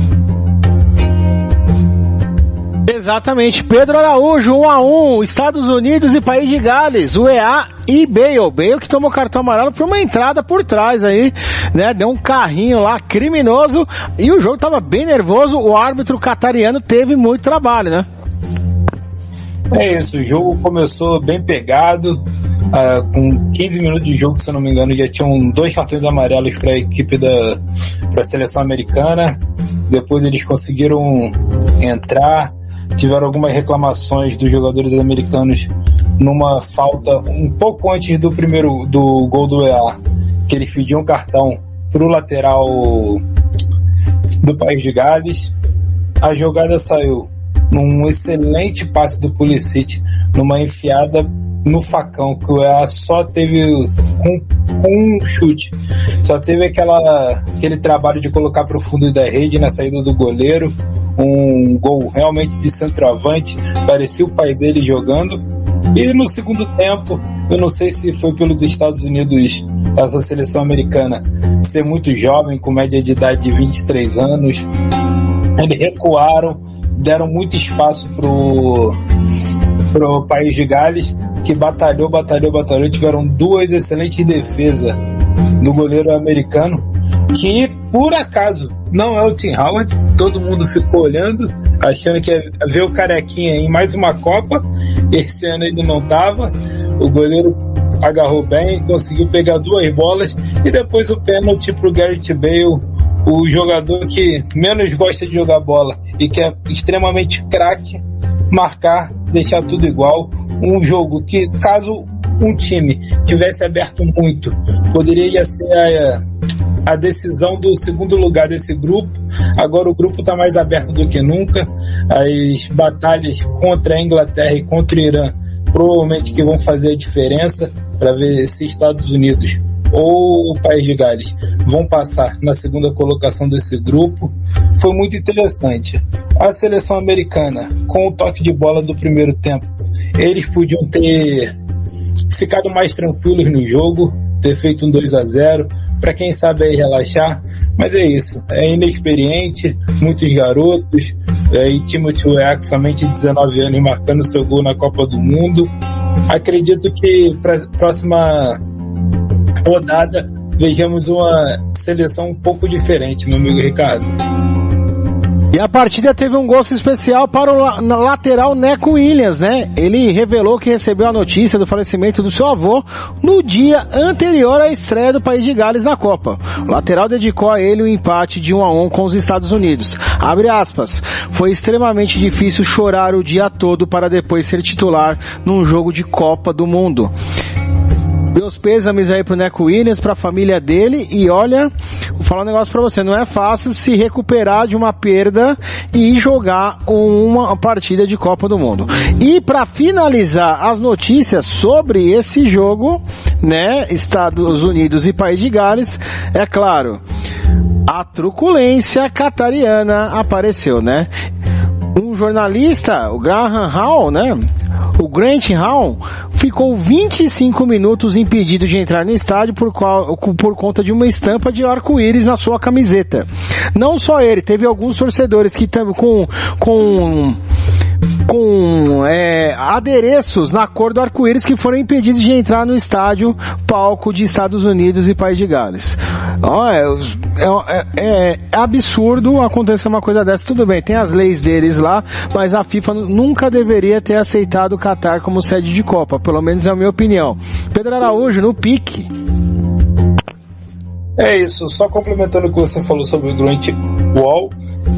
Speaker 3: Exatamente, Pedro Araújo, 1-1, Estados Unidos e País de Gales, UEA e Bale que tomou cartão amarelo por uma entrada por trás aí, né, deu um carrinho lá criminoso, e o jogo tava bem nervoso, o árbitro catariano teve muito trabalho, né?
Speaker 5: É isso, o jogo começou bem pegado, com 15 minutos de jogo, se eu não me engano, já tinham 2 cartões amarelos para a equipe para a seleção americana. Depois eles conseguiram entrar, tiveram algumas reclamações dos jogadores americanos numa falta um pouco antes do gol do EA, que eles pediam cartão para o lateral do País de Gales. A jogada saiu num excelente passe do Pulisic, numa enfiada no facão, que o EA só teve um chute, só teve aquele trabalho de colocar para o fundo da rede na saída do goleiro, um gol realmente de centroavante, parecia o pai dele jogando. E no segundo tempo, eu não sei se foi pelos Estados Unidos, essa seleção americana ser muito jovem, com média de idade de 23 anos, eles recuaram, deram muito espaço pro País de Gales, que batalhou, tiveram 2 excelentes defesas do goleiro americano, que por acaso não é o Tim Howard. Todo mundo ficou olhando, achando que ia ver o carequinha em mais uma Copa. Esse ano ele não tava. O goleiro agarrou bem, conseguiu pegar 2 bolas, e depois o pênalti pro Gareth Bale, o jogador que menos gosta de jogar bola e que é extremamente craque, marcar, deixar tudo igual. Um jogo que, caso um time tivesse aberto muito, poderia ser a decisão do segundo lugar desse grupo. Agora o grupo está mais aberto do que nunca. As batalhas contra a Inglaterra e contra o Irã provavelmente que vão fazer a diferença para ver se Estados Unidos ou o País de Gales vão passar na segunda colocação desse grupo. Foi muito interessante. A seleção americana, com o toque de bola do primeiro tempo, eles podiam ter ficado mais tranquilos no jogo, ter feito um 2-0, para quem sabe aí relaxar, mas é isso, é inexperiente, muitos garotos, e Timothy Weah, somente 19 anos, marcando seu gol na Copa do Mundo. Acredito que para a próxima rodada vejamos uma seleção um pouco diferente, meu amigo Ricardo.
Speaker 3: E a partida teve um gosto especial para o lateral Neco Williams, né? Ele revelou que recebeu a notícia do falecimento do seu avô no dia anterior à estreia do País de Gales na Copa. O lateral dedicou a ele o empate de 1-1 com os Estados Unidos. Abre aspas, foi extremamente difícil chorar o dia todo para depois ser titular num jogo de Copa do Mundo. Meus pêsames aí pro Neco Williams, pra família dele, e olha, vou falar um negócio pra você, não é fácil se recuperar de uma perda e jogar uma partida de Copa do Mundo. E pra finalizar as notícias sobre esse jogo, né, Estados Unidos e País de Gales, é claro, a truculência catariana apareceu, né? Um jornalista, o Graham Hall, né? O Grant Hall ficou 25 minutos impedido de entrar no estádio por conta de uma estampa de arco-íris na sua camiseta. Não só ele, teve alguns torcedores que com adereços na cor do arco-íris que foram impedidos de entrar no estádio palco de Estados Unidos e País de Gales. É absurdo acontecer uma coisa dessa. Tudo bem, tem as leis deles lá, mas a FIFA nunca deveria ter aceitado o Qatar como sede de Copa, pelo menos é a minha opinião. Pedro Araújo, no pique.
Speaker 5: É isso, só complementando o que você falou sobre o Grant Wall,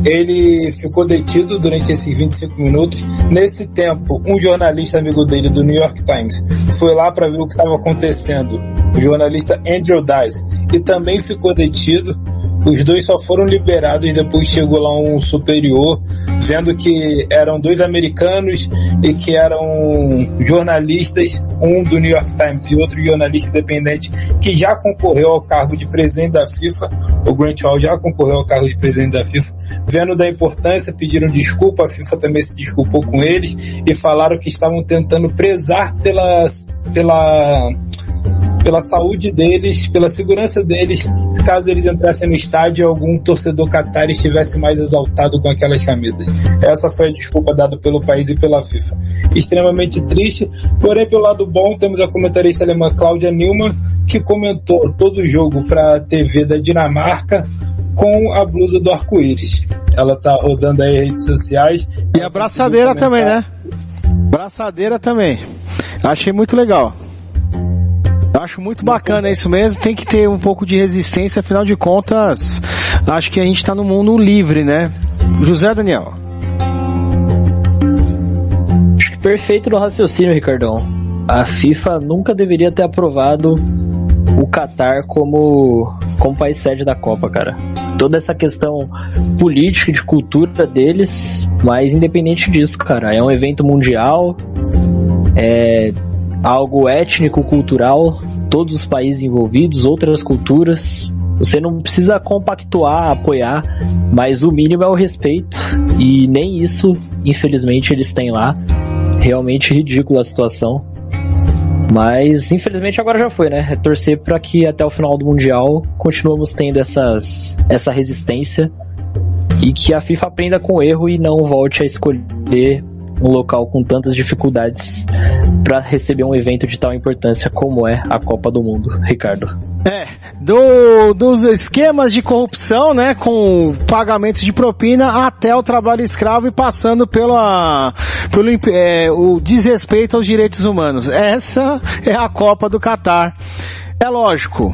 Speaker 5: ele ficou detido durante esses 25 minutos. Nesse tempo, um jornalista amigo dele do New York Times foi lá para ver o que estava acontecendo, o jornalista Andrew Dice, e também ficou detido. Os dois só foram liberados, depois chegou lá um superior, vendo que eram dois americanos e que eram jornalistas, um do New York Times e outro jornalista independente, que já concorreu ao cargo de presidente da FIFA. O Grant Hall já concorreu ao cargo de presidente da FIFA. Vendo da importância, pediram desculpa, a FIFA também se desculpou com eles e falaram que estavam tentando prezar pela saúde deles, pela segurança deles, caso eles entrassem no estádio e algum torcedor qatari estivesse mais exaltado com aquelas camisas. Essa foi a desculpa dada pelo país e pela FIFA. Extremamente triste, porém pelo lado bom temos a comentarista alemã Claudia Neumann, que comentou todo o jogo para a TV da Dinamarca com a blusa do arco-íris. Ela tá rodando aí as redes sociais.
Speaker 3: E a braçadeira também, né? Braçadeira também. Achei muito legal. Acho muito bacana isso mesmo, tem que ter um pouco de resistência, afinal de contas, acho que a gente tá no mundo livre, né? José Daniel.
Speaker 6: Acho que perfeito no raciocínio, Ricardão. A FIFA nunca deveria ter aprovado o Qatar como país sede da Copa, cara. Toda essa questão política e de cultura deles, mas independente disso, cara, é um evento mundial, é algo étnico, cultural, todos os países envolvidos, outras culturas. Você não precisa compactuar, apoiar, mas o mínimo é o respeito, e nem isso, infelizmente, eles têm lá. Realmente ridícula a situação. Mas, infelizmente, agora já foi, né? É torcer para que até o final do Mundial continuemos tendo essa resistência e que a FIFA aprenda com o erro e não volte a escolher um local com tantas dificuldades para receber um evento de tal importância como é a Copa do Mundo, Ricardo.
Speaker 3: Dos esquemas de corrupção, né, com pagamentos de propina até o trabalho escravo e passando pelo desrespeito aos direitos humanos. Essa é a Copa do Qatar. É lógico,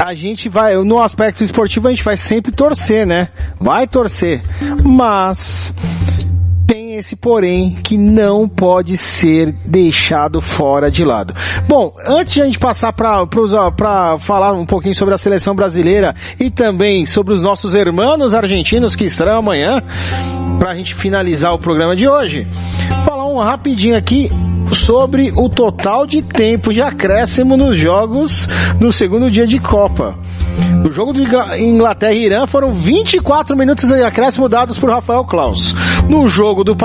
Speaker 3: a gente vai, no aspecto esportivo a gente vai sempre torcer, né? Vai torcer, mas tem esse porém que não pode ser deixado fora de lado. Bom, antes de a gente passar para falar um pouquinho sobre a seleção brasileira e também sobre os nossos irmãos argentinos que estarão amanhã, para a gente finalizar o programa de hoje, falar um rapidinho aqui sobre o total de tempo de acréscimo nos jogos no segundo dia de Copa. No jogo de Inglaterra e Irã foram 24 minutos de acréscimo dados por Rafael Claus. No jogo dos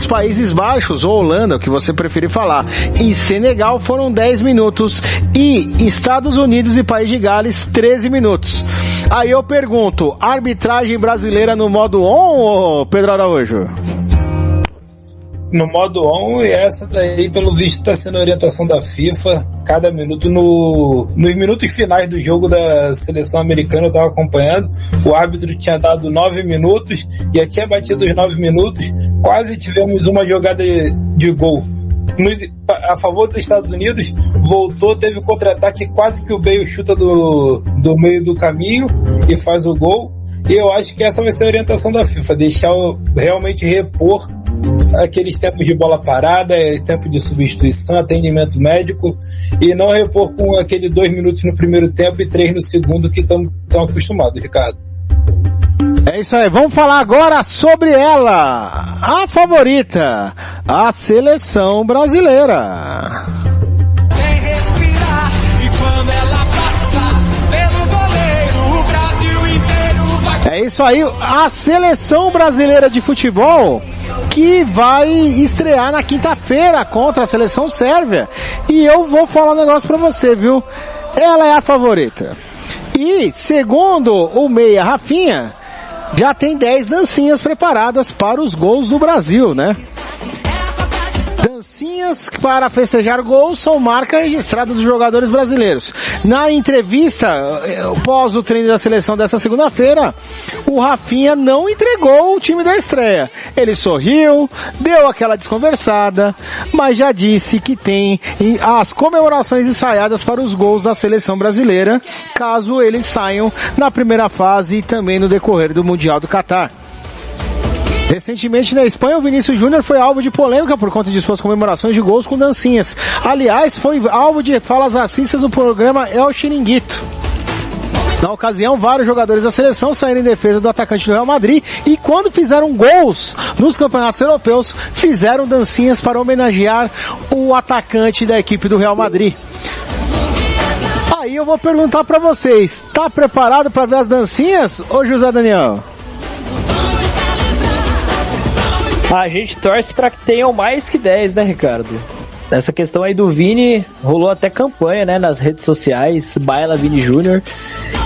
Speaker 3: Países Baixos, ou Holanda, o que você preferir falar, e Senegal foram 10 minutos. E Estados Unidos e País de Gales, 13 minutos. Aí eu pergunto, arbitragem brasileira no modo on, ou Pedro Araújo?
Speaker 5: No modo on, e essa daí, pelo visto, está sendo a orientação da FIFA. Cada minuto, nos minutos finais do jogo da seleção americana, eu estava acompanhando, o árbitro tinha dado 9 minutos, já tinha batido os 9 minutos, quase tivemos uma jogada de gol a favor dos Estados Unidos, voltou, teve contra-ataque, quase que o Bale chuta do meio do caminho e faz o gol. E eu acho que essa vai ser a orientação da FIFA, deixar realmente repor aqueles tempos de bola parada, tempo de substituição, atendimento médico, e não repor com aquele 2 minutos no primeiro tempo e 3 no segundo que estão acostumados, Ricardo.
Speaker 3: É isso aí, vamos falar agora sobre ela, a favorita, a seleção brasileira.
Speaker 1: Sem respirar, e quando ela passa pelo goleiro, o Brasil inteiro vai...
Speaker 3: É isso aí, a seleção brasileira de futebol que vai estrear na quinta-feira contra a seleção sérvia. E eu vou falar um negócio pra você, viu? Ela é a favorita. E, segundo o meia Rafinha, já tem 10 dancinhas preparadas para os gols do Brasil, né? Dancinhas para festejar gols são marca registrada dos jogadores brasileiros. Na entrevista, pós o treino da seleção dessa segunda-feira, o Rafinha não entregou o time da estreia. Ele sorriu, deu aquela desconversada, mas já disse que tem as comemorações ensaiadas para os gols da seleção brasileira, caso eles saiam na primeira fase e também no decorrer do Mundial do Catar. Recentemente na Espanha, o Vinícius Júnior foi alvo de polêmica por conta de suas comemorações de gols com dancinhas. Aliás, foi alvo de falas racistas no programa El Chiringuito. Na ocasião, vários jogadores da seleção saíram em defesa do atacante do Real Madrid e quando fizeram gols nos campeonatos europeus, fizeram dancinhas para homenagear o atacante da equipe do Real Madrid. Aí eu vou perguntar pra vocês, tá preparado pra ver as dancinhas, ô José Daniel?
Speaker 6: A gente torce para que tenham mais que 10, né, Ricardo? Essa questão aí do Vini, rolou até campanha, né, nas redes sociais, Baila Vini Júnior.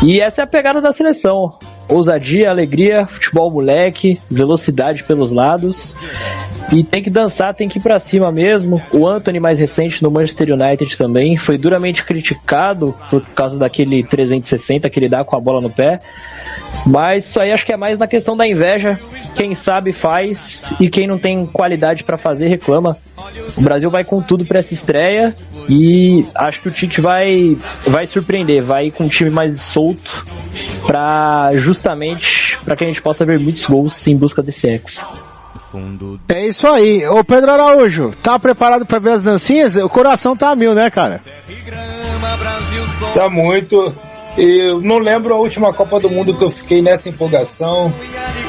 Speaker 6: E essa é a pegada da seleção. Ousadia, alegria, futebol moleque, velocidade pelos lados. E tem que dançar, tem que ir pra cima mesmo. O Antony, mais recente, no Manchester United também, foi duramente criticado por causa daquele 360 que ele dá com a bola no pé. Mas isso aí acho que é mais na questão da inveja. Quem sabe faz e quem não tem qualidade pra fazer reclama. O Brasil vai com tudo pra essa estreia e acho que o Tite vai surpreender, vai ir com um time mais solto justamente para que a gente possa ver muitos gols em busca desse hexa.
Speaker 3: É isso aí. Ô Pedro Araújo, tá preparado pra ver as dancinhas? O coração tá a mil, né, cara?
Speaker 5: Tá muito. Eu não lembro a última Copa do Mundo que eu fiquei nessa empolgação.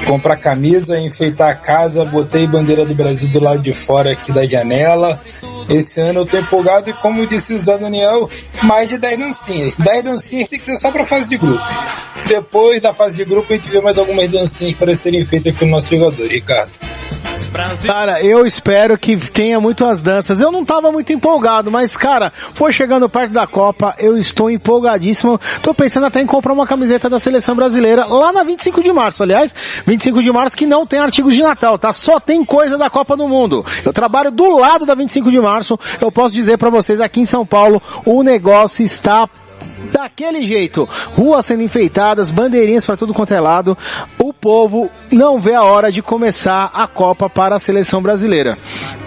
Speaker 5: Comprar camisa, enfeitar a casa, botei bandeira do Brasil do lado de fora aqui da janela. Esse ano eu tô empolgado e, como disse o Zé Daniel, mais de 10 dancinhas. 10 dancinhas tem que ser só pra fase de grupo. Depois da fase de grupo a gente vê mais algumas dancinhas para serem feitas pelo nosso jogador, Ricardo.
Speaker 3: Cara, eu espero que tenha muitas danças. Eu não tava muito empolgado, mas, cara, foi chegando perto da Copa, eu estou empolgadíssimo. Tô pensando até em comprar uma camiseta da seleção brasileira lá na 25 de março, aliás, 25 de março que não tem artigos de Natal, tá? Só tem coisa da Copa do Mundo. Eu trabalho do lado da 25 de março, eu posso dizer pra vocês, aqui em São Paulo, o negócio está daquele jeito, ruas sendo enfeitadas, bandeirinhas para tudo quanto é lado, o povo não vê a hora de começar a Copa para a seleção brasileira.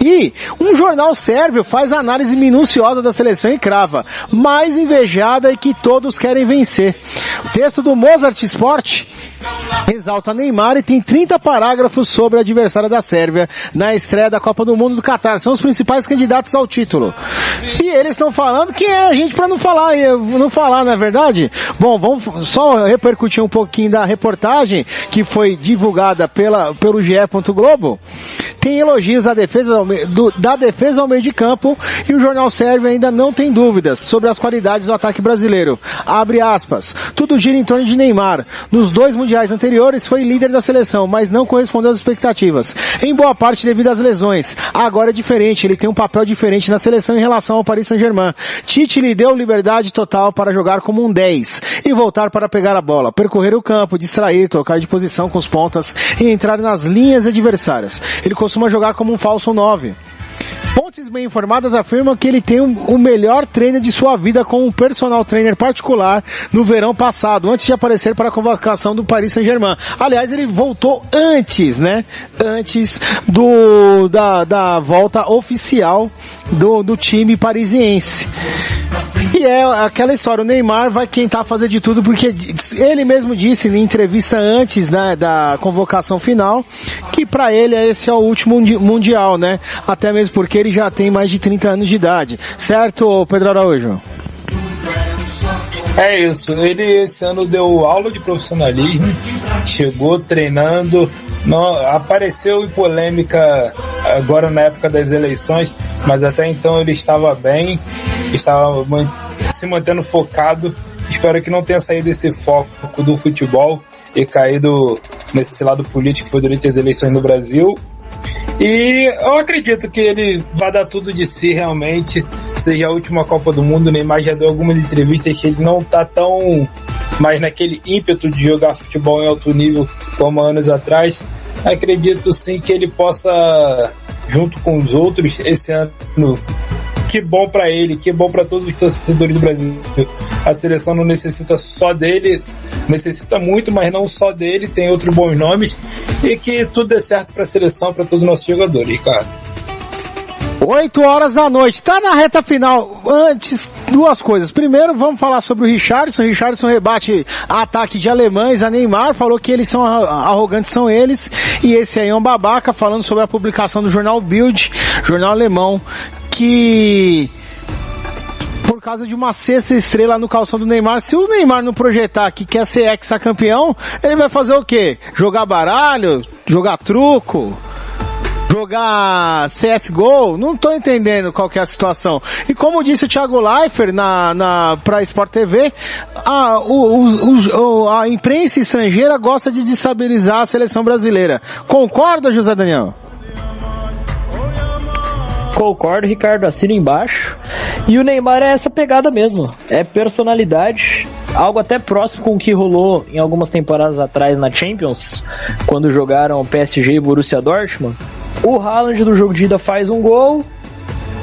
Speaker 3: E um jornal sérvio faz análise minuciosa da seleção e crava, mais invejada e que todos querem vencer. O texto do Mozart Sport exalta Neymar e tem 30 parágrafos sobre a adversária da Sérvia na estreia da Copa do Mundo do Catar. São os principais candidatos ao título. Se eles estão falando, quem é a gente para não falar, não é verdade? Bom, vamos só repercutir um pouquinho da reportagem que foi divulgada pelo GE. Globo. Tem elogios da defesa ao meio de campo e o jornal sérvio ainda não tem dúvidas sobre as qualidades do ataque brasileiro. Abre aspas. Tudo gira em torno de Neymar. Nos 2 mundiais anteriores foi líder da seleção, mas não correspondeu às expectativas. Em boa parte devido às lesões. Agora é diferente, ele tem um papel diferente na seleção em relação ao Paris Saint-Germain. Tite lhe deu liberdade total para jogar como um 10 e voltar para pegar a bola, percorrer o campo, distrair, trocar de posição com os pontas e entrar nas linhas adversárias. Ele costuma jogar como um falso 9. Fontes bem informadas afirmam que ele tem o melhor treino de sua vida com um personal trainer particular no verão passado, antes de aparecer para a convocação do Paris Saint-Germain. Aliás, ele voltou antes, né? Antes da volta oficial do time parisiense. E é aquela história, o Neymar vai tentar fazer de tudo, porque ele mesmo disse em entrevista antes, né, da convocação final, que para ele esse é o último mundial, né? Até mesmo porque ele já tem mais de 30 anos de idade. Certo, Pedro Araújo?
Speaker 5: É isso, ele esse ano deu aula de profissionalismo, chegou treinando, não, apareceu em polêmica agora na época das eleições, mas até então ele estava bem, estava se mantendo focado. Espero que não tenha saído desse foco do futebol e caído nesse lado político que foi durante as eleições no Brasil. E eu acredito que ele vai dar tudo de si realmente, seja a última Copa do Mundo. O Neymar já deu algumas entrevistas que ele não tá tão mais naquele ímpeto de jogar futebol em alto nível como anos atrás. Acredito sim que ele possa, junto com os outros, esse ano. Que bom pra ele, que bom pra todos os torcedores do Brasil. A seleção não necessita só dele, necessita muito, mas não só dele, tem outros bons nomes, e que tudo dê certo pra seleção, pra todos os nossos jogadores, Ricardo.
Speaker 3: 8 horas da noite, tá na reta final. Antes, duas coisas. Primeiro, vamos falar sobre o Richarlison. O Richarlison rebate ataque de alemães a Neymar, falou que eles são arrogantes, são eles, e esse aí é um babaca, falando sobre a publicação do jornal Bild, jornal alemão, que por causa de uma sexta estrela no calção do Neymar, se o Neymar não projetar que quer ser hexacampeão, ele vai fazer o quê? Jogar baralho? Jogar truco? Jogar CSGO? Não tô entendendo qual que é a situação. E como disse o Thiago Leifert pra Sport TV, a imprensa estrangeira gosta de destabilizar a seleção brasileira. Concorda, José Daniel?
Speaker 6: Concordo, Ricardo, assina embaixo. E o Neymar é essa pegada mesmo. É personalidade, algo até próximo com o que rolou em algumas temporadas atrás na Champions, quando jogaram PSG e Borussia Dortmund. O Haaland no jogo de ida faz um gol,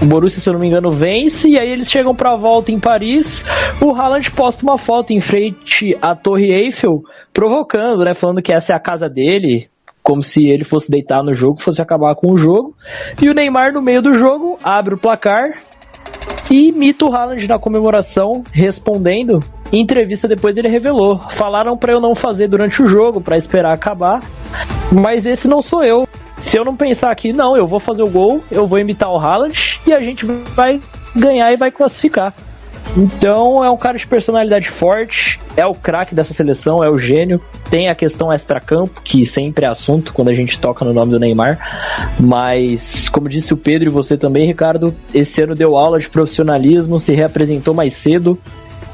Speaker 6: o Borussia, se eu não me engano, vence, e aí eles chegam pra volta em Paris. O Haaland posta uma foto em frente à Torre Eiffel, provocando, né, falando que essa é a casa dele, como se ele fosse deitar no jogo, fosse acabar com o jogo. E o Neymar, no meio do jogo, abre o placar e imita o Haaland na comemoração, respondendo. Em entrevista depois ele revelou: falaram pra eu não fazer durante o jogo, pra esperar acabar, mas esse não sou eu. Se eu não pensar aqui, não, eu vou fazer o gol, eu vou imitar o Haaland e a gente vai ganhar e vai classificar. Então é um cara de personalidade forte, é o craque dessa seleção, é o gênio. Tem a questão extracampo, que sempre é assunto quando a gente toca no nome do Neymar, mas como disse o Pedro e você também, Ricardo, esse ano deu aula de profissionalismo, se reapresentou mais cedo,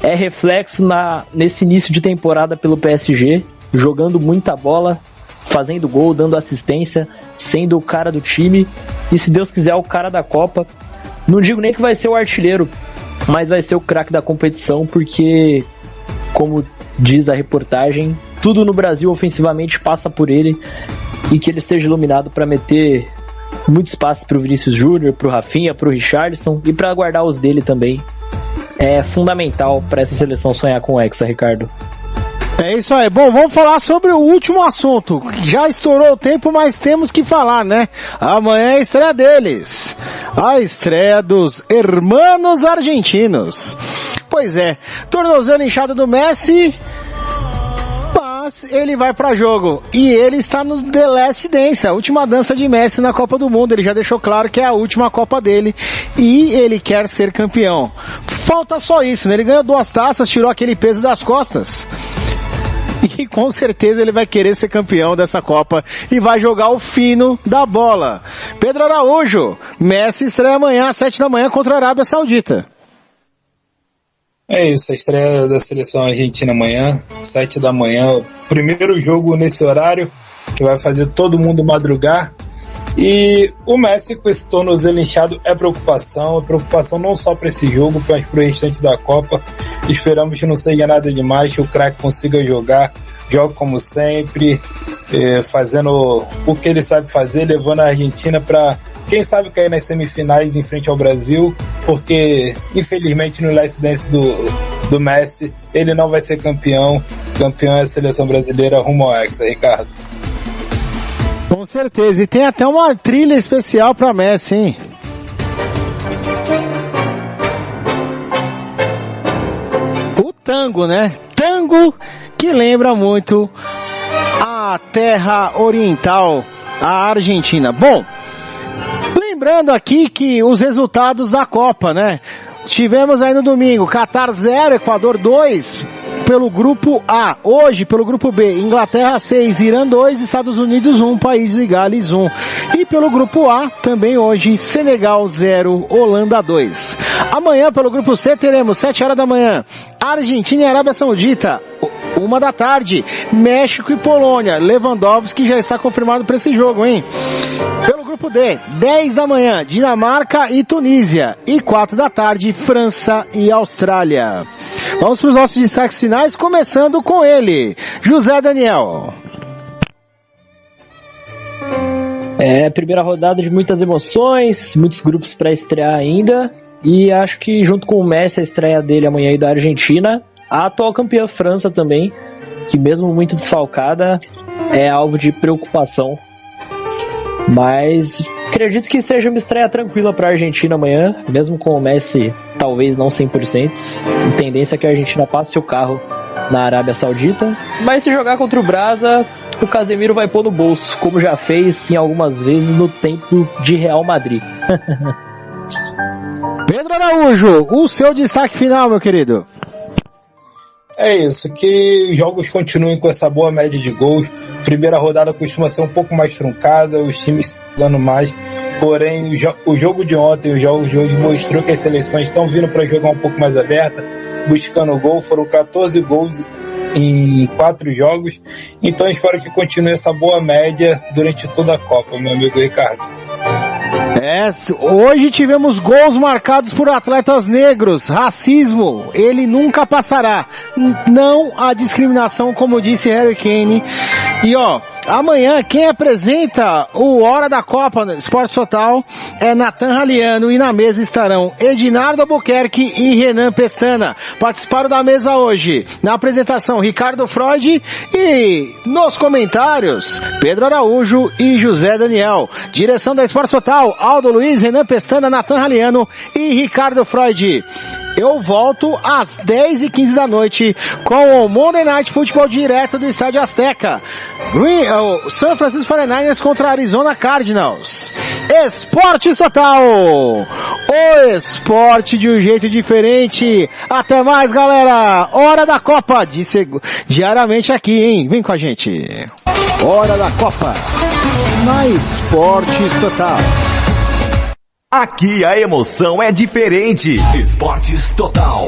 Speaker 6: é reflexo nesse início de temporada pelo PSG, jogando muita bola, fazendo gol, dando assistência, sendo o cara do time e, se Deus quiser, o cara da Copa. Não digo nem que vai ser o artilheiro, mas vai ser o craque da competição, porque, como diz a reportagem, tudo no Brasil ofensivamente passa por ele, e que ele esteja iluminado para meter muito espaço pro Vinícius Júnior, pro Rafinha, pro Richarlison e para guardar os dele também. É fundamental para essa seleção sonhar com o Hexa, Ricardo.
Speaker 3: É isso aí. Bom, vamos falar sobre o último assunto. Já estourou o tempo, mas temos que falar, né? Amanhã é a estreia deles. A estreia dos hermanos argentinos. Pois é, tornozelo inchado do Messi, mas ele vai pra jogo. E ele está no The Last Dance, a última dança de Messi na Copa do Mundo. Ele já deixou claro que é a última Copa dele e ele quer ser campeão. Falta só isso, né? Ele ganhou 2 taças, tirou aquele peso das costas. E com certeza ele vai querer ser campeão dessa Copa e vai jogar o fino da bola. Pedro Araújo, Messi estreia amanhã às 7 da manhã contra a Arábia Saudita.
Speaker 5: É isso, a estreia da seleção argentina amanhã, 7 da manhã. Primeiro jogo nesse horário, que vai fazer todo mundo madrugar. E o Messi com esse tornozelo inchado é preocupação não só para esse jogo, mas para o restante da Copa. Esperamos que não seja nada demais, que o craque consiga joga como sempre, fazendo o que ele sabe fazer, levando a Argentina para quem sabe cair nas semifinais em frente ao Brasil, porque infelizmente no Last Dance do Messi, ele não vai ser campeão é a seleção brasileira rumo ao Hexa, Ricardo.
Speaker 3: Com certeza, e tem até uma trilha especial pra Messi, hein? O tango, né? Tango que lembra muito a terra oriental, a Argentina. Bom, lembrando aqui que os resultados da Copa, né? Tivemos aí no domingo, Catar 0, Equador 2, pelo grupo A. Hoje, pelo grupo B, Inglaterra 6, Irã 2, Estados Unidos 1, País de Gales 1. E pelo grupo A, também hoje, Senegal 0, Holanda 2. Amanhã, pelo grupo C, teremos 7 horas da manhã, Argentina e Arábia Saudita. 1 da tarde, México e Polônia. Lewandowski já está confirmado para esse jogo, hein? Pelo grupo D, 10 da manhã, Dinamarca e Tunísia. E 4 da tarde, França e Austrália. Vamos para os nossos destaques finais, começando com ele, José Daniel.
Speaker 6: Primeira rodada de muitas emoções, muitos grupos para estrear ainda. E acho que junto com o Messi, a estreia dele amanhã aí da Argentina, a atual campeã França também, que mesmo muito desfalcada, é alvo de preocupação. Mas acredito que seja uma estreia tranquila para a Argentina amanhã, mesmo com o Messi talvez não 100%. A tendência é que a Argentina passe o carro na Arábia Saudita. Mas se jogar contra o Brasa, o Casemiro vai pôr no bolso, como já fez em algumas vezes no tempo de Real Madrid.
Speaker 3: Pedro Araújo, o seu destaque final, meu querido.
Speaker 5: É isso, que os jogos continuem com essa boa média de gols. Primeira rodada costuma ser um pouco mais truncada, os times dando mais. Porém, o jogo de ontem, os jogos de hoje mostrou que as seleções estão vindo para jogar um pouco mais aberta, buscando o gol. Foram 14 gols em 4 jogos. Então espero que continue essa boa média durante toda a Copa, meu amigo Ricardo.
Speaker 3: Hoje tivemos gols marcados por atletas negros. Racismo, ele nunca passará. Não há discriminação, como disse Harry Kane. E amanhã quem apresenta o Hora da Copa no Esporte Total é Nathan Raliano, e na mesa estarão Edinardo Albuquerque e Renan Pestana. Participaram da mesa hoje, na apresentação, Ricardo Freud, e nos comentários, Pedro Araújo e José Daniel. Direção da Esporte Total, Aldo Luiz, Renan Pestana, Nathan Raliano e Ricardo Freud. Eu volto às 10h15 da noite com o Monday Night Football direto do Estádio Azteca. San Francisco 49ers contra Arizona Cardinals. Esporte Total, o esporte de um jeito diferente. Até mais, galera. Hora da Copa, diariamente aqui, hein? Vem com a gente. Hora da Copa na Esporte Total.
Speaker 2: Aqui a emoção é diferente. Esportes Total.